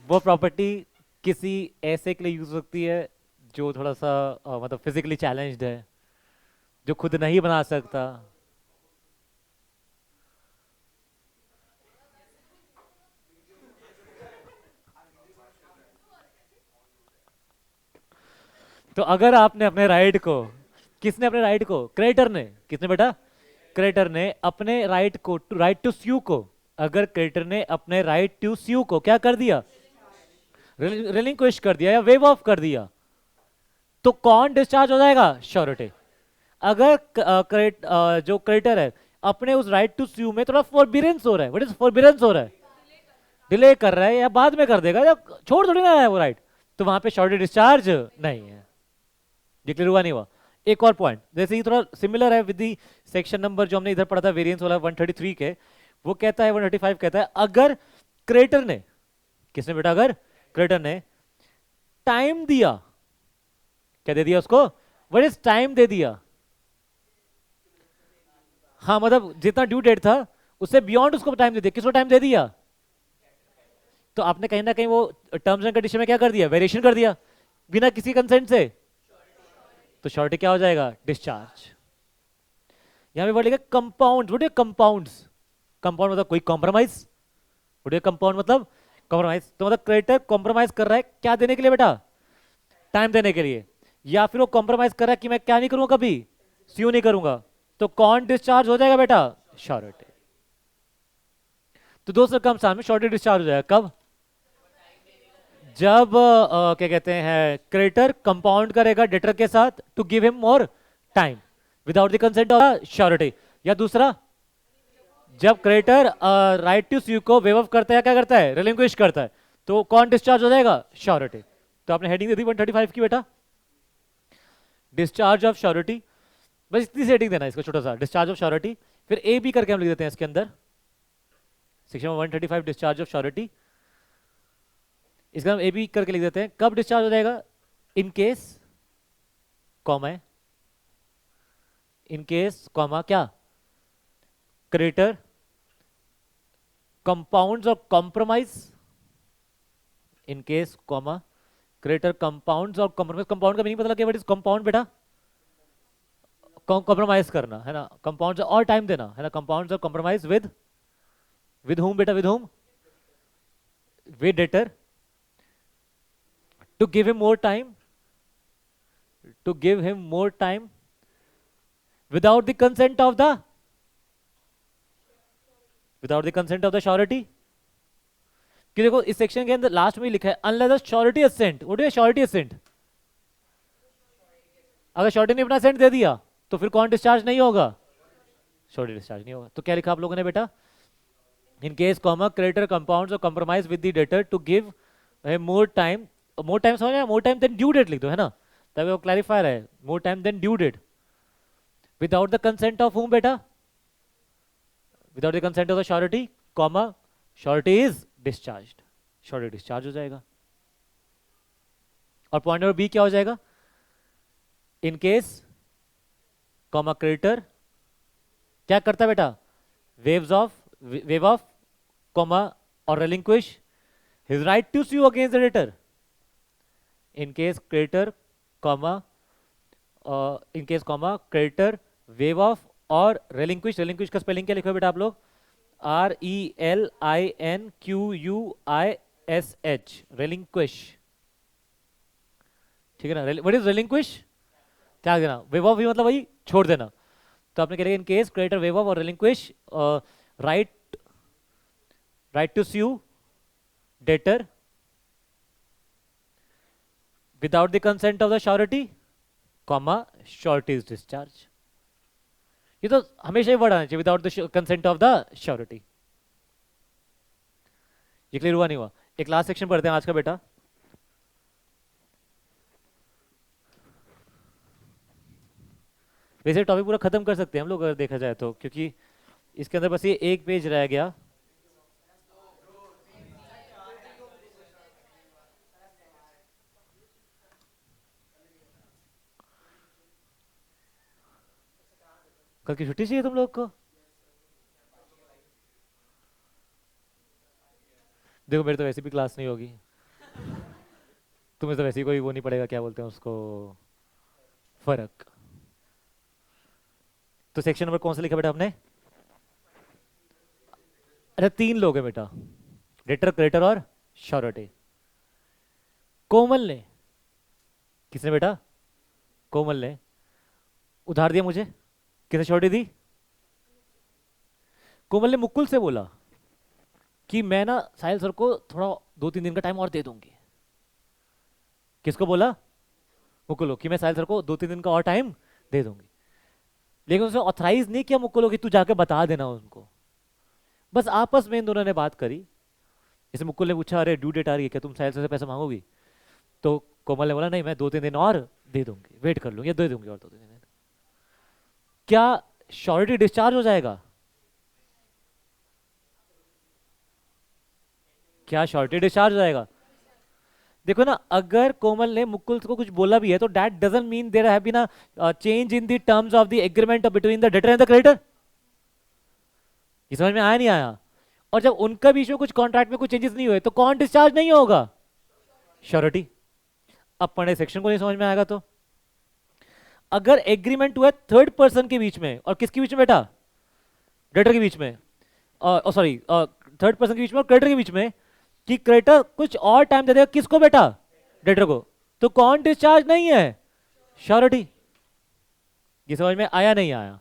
वो प्रॉपर्टी किसी ऐसे के लिए यूज हो सकती है जो थोड़ा सा मतलब फिजिकली चैलेंज्ड है, जो खुद नहीं बना सकता। तो अगर आपने अपने राइट को, किसने अपने राइट को? क्रेडिटर ने। किसने बेटा? क्रेडिटर ने अपने राइट को, राइट टू स्यू को, अगर क्रेडिटर ने अपने राइट टू स्यू को क्या कर दिया? रिलिंक्विश कर दिया या वेव ऑफ कर दिया, तो कौन डिस्चार्ज हो जाएगा? श्योरिटी। अगर जो क्रेडिटर है अपने उस राइट टू स्यू में थोड़ा फॉरबिडेंस हो रहा है, व्हाट इज फॉरबिडेंस हो रहा है? डिले कर रहा है या बाद में कर देगा या छोड़ थोड़ी ना है वो राइट, तो वहां पे श्योरिटी डिस्चार्ज नहीं है। ये क्लियर हुआ नहीं हुआ? एक और पॉइंट, जैसे ये थोड़ा सिमिलर है विद दी सेक्शन नंबर जो हमने इधर पढ़ा था वेरिएंस वाला 133 के, वो कहता है 135 कहता है अगर क्रेडिटर ने, किसने बेटा? अगर क्रेडिटर ने टाइम दिया, क्या दे दिया उसको? What is time? दे दिया। हाँ, मतलब जितना ड्यू डेट था उससे बियॉन्ड उसको टाइम दे दिया। किसको टाइम दे दिया? तो आपने कहीं ना कहीं वो टर्म्स एंड कंडीशन में क्या कर दिया? वेरिएशन कर दिया बिना किसी कंसेंट से, तो श्योरिटी क्या हो जाएगा? डिस्चार्ज। यहां पे वर्ड लिखा compound. What is compounds? Compound मतलब कोई कॉम्प्रोमाइज, कंपाउंड मतलब कॉम्प्रोमाइज। तो मतलब क्रेडिटर कॉम्प्रोमाइज कर रहा है क्या देने के लिए बेटा, टाइम देने के लिए, या फिर वो कॉम्प्रोमाइज कर रहा है कि मैं क्या नहीं करूंगा, कभी सीयू नहीं करूंगा, तो कौन डिस्चार्ज हो जाएगा बेटा, श्योरिटी। तो दो सर्कमस्टांस में श्योरिटी डिस्चार्ज हो जाएगा कब, जब क्या कहते हैं क्रेडिटर कंपाउंड करेगा डेटर के साथ to give him more time without the consent of surety, या दूसरा जब क्रेडिटर राइट टू स्यू को वेव ऑफ करता है, क्या करता है, रिलिंक्विश करता है, तो कौन डिस्चार्ज हो जाएगा, श्योरिटी। तो आपने हेडिंग दे दी 135 की बेटा, डिस्चार्ज ऑफ श्योरिटी। बस इतनी सेटिंग देना इसको, छोटा सा डिस्चार्ज ऑफ श्योरिटी। फिर ए बी करके हम लिख देते हैं इसके अंदर, सेक्शन 135 डिस्चार्ज ऑफ श्योरिटी, इसका हम ए बी करके लिख देते हैं। कब डिस्चार्ज हो जाएगा, इन केस कॉमा है, इन केस कॉमा क्या, क्रेडिटर कंपाउंड्स और compromise, in case comma creditor compounds और कॉम्प्रोमाइज। कंपाउंड का मीनिंग पता लगे, व्हाट इज कंपाउंड बेटा, कॉम्प्रोमाइज करना है ना, कंपाउंड्स और टाइम देना है ना, कंपाउंड्स और कॉम्प्रोमाइज विद whom बेटा, with whom, with debtor, to give him more time, to give him more time without the consent of the, without the consent of the surety। कि देखो इस section के अंदर लास्ट में लिखा है unless the surety assent, what is surety assent, अगर surety ने अपना assent दे दिया तो फिर कौन डिस्चार्ज नहीं होगा, surety डिस्चार्ज नहीं होगा। तो क्या लिखा आप लोगों ने बेटा, in case comma creditor compounds or compromise with the debtor to give more time, more time समझ में, more time than due date लिख दो है ना, तभी वो क्लैरिफायर है, more time than due date without the consent of whom बेटा, without the consent of the surety comma surety is discharged, surety discharge हो जाएगा। और पॉइंट नंबर बी क्या हो जाएगा, इन केस कॉमा क्रेडिटर क्या करता है बेटा, waive off comma or relinquish his right to sue against the debtor, in case creditor comma in case comma creditor waive off और relinquish, relinquish का spelling क्या लिखा है बेटा आप लोग, RELINQUISH, relinquish, ठीक है ना। व्हाट इज relinquish, त्याग देना, waive off भी मतलब वही छोड़ देना। तो आपने कह इन केस क्रेडिटर waive off और relinquish right to sue debtor without the consent of the surety comma surety is discharged। ये तो हमेशा ही वर्ड आना चाहिए, without the consent of the surety. ये क्लियर हुआ नहीं हुआ, एक लास्ट सेक्शन पढ़ते हैं आज का बेटा, वैसे टॉपिक पूरा खत्म कर सकते हैं हम लोग अगर देखा जाए तो, क्योंकि इसके अंदर बस ये एक पेज रह गया। कल की छुट्टी चाहिए तुम लोग को, देखो मेरी तो वैसे भी क्लास नहीं होगी, तुम्हें तो वैसे ही कोई वो नहीं पड़ेगा, क्या बोलते हैं उसको, फर्क। तो सेक्शन नंबर कौन सा लिखा बेटा आपने, अच्छा 3 लोग हैं बेटा, डेटर क्रेडिटर और श्योरिटी। कोमल ने, किसने बेटा, कोमल ने उधार दिया मुझे, किसने श्योरिटी दी, कोमल ने मुकुल से बोला कि मैं ना साहिल सर को थोड़ा 2-3 दिन का टाइम और दे दूंगी। किसको बोला, मुकुल को, कि मैं साहिल सर को 2-3 दिन का और टाइम दे दूंगी। लेकिन उसने ऑथराइज नहीं किया मुकुल को कि तू जाके बता देना उनको, बस आपस में इन दोनों ने बात करी। जैसे मुकुल ने पूछा अरे ड्यू डेट आ रही है, क्या तुम साहिल सर से पैसा मांगोगी, तो कोमल ने बोला नहीं मैं 2-3 दिन और दे दूंगी, वेट कर लूंगी, या दे दूंगी और 2-3 दिन। क्या श्योरिटी डिस्चार्ज हो जाएगा, क्या श्योरिटी डिस्चार्ज हो जाएगा। देखो ना, अगर कोमल ने मुकुल को कुछ बोला भी है तो that doesn't mean there have been a change in the terms of the agreement between the debtor and the creditor. ये समझ में आया नहीं आया। और जब उनका बीच में कुछ कॉन्ट्रैक्ट में कुछ चेंजेस नहीं हुए तो कौन डिस्चार्ज नहीं होगा, श्योरिटी। अब पढ़े सेक्शन को नहीं समझ में आएगा तो, अगर एग्रीमेंट हुआ थर्ड पर्सन के बीच में, और किसके बीच में बेटा, डेटर के बीच में, सॉरी थर्ड पर्सन के बीच में और क्रेडिटर के बीच में, कि क्रेडिटर कुछ और टाइम दे देगा किसको बेटा, डेटर को, तो कौन डिस्चार्ज नहीं है, श्योरिटी। ये समझ में आया नहीं आया?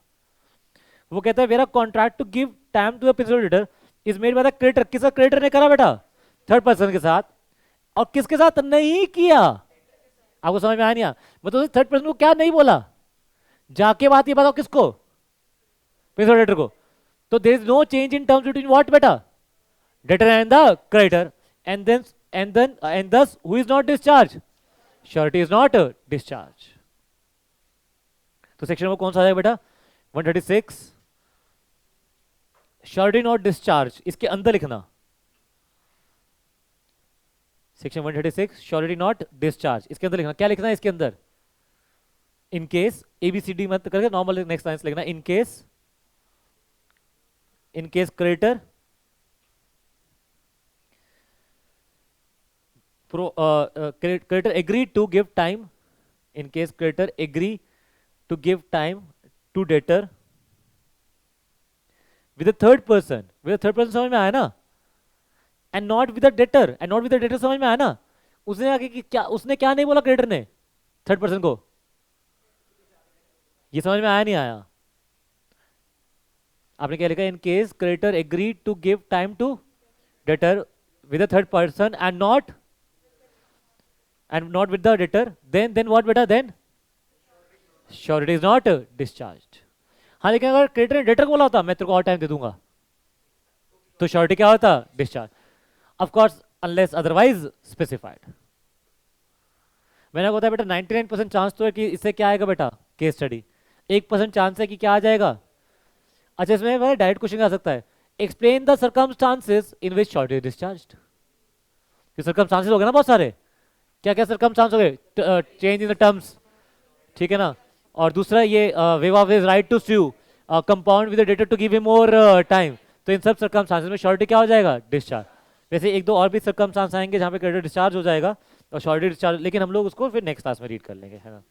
वो कहता है मेरा contract to give time to the principal debtor is made by the creditor. किसका क्रेडिटर ने करा बेटा, थर्ड पर्सन के साथ, और किसके साथ नहीं किया, आपको समझ में आया नहीं आया? मतलब थर्ड पर्सन को क्या नहीं बोला, जाके बात ये बताओ किसको, प्रिंसिपल डेटर को। तो there is no change in terms between what बेटा, debtor and the creditor, and thus who is not discharged, surety is not discharged। तो सेक्शन में कौन सा आ जाएगा बेटा, 136 surety not discharged, इसके अंदर लिखना सेक्शन 136 surety not discharged, इसके अंदर लिखना, क्या लिखना है इसके अंदर, इन केस ABCD मत करके नॉर्मल नेक्स्ट लाइन लिखना, इन case creditor creditor agree to give time, in case creditor agree to give time to debtor with a third person, समझ में आया ना, and not with the debtor समझ में आया ना। उसने आगे कि क्या, उसने क्या नहीं बोला क्रेडिटर ने थर्ड पर्सन को, ये समझ में आया नहीं आया? आपने क्या लिखा, in case creditor agree to give time to debtor with a third person and not with the debtor, then what बेटा, then surety is not discharged। हाँ, लेकिन अगर क्रेडिटर ने डेटर को बोला होता मैं तेरे को और टाइम दे दूंगा, तो surety क्या होता, discharge, of course unless otherwise specified. मैंने बताया बेटा 99% चांस तो है कि इससे क्या आएगा बेटा, केस स्टडी, 1% चांस है कि क्या आ जाएगा। अच्छा, इसमें डायरेक्ट क्वेश्चन आ सकता है, explain the circumstances in which shortage is discharged. Circumstances हो गए ना बहुत सारे, क्या क्या सर्कमस्टांस हो गए, चेंज इन द टर्म्स, ठीक है ना, और दूसरा ये waive of his right to sue, compound with the debtor to give him more time. तो इन सब सर्कमस्टांसेस में शॉर्टी क्या हो जाएगा, डिस्चार्ज। वैसे एक दो और भी सर्कमस्टांस आएंगे जहाँ पे क्रेडिटर डिस्चार्ज हो जाएगा और शॉर्टी डिस्चार्ज, लेकिन हम लोग उसको फिर नेक्स्ट क्लास में रीड कर लेंगे, है ना।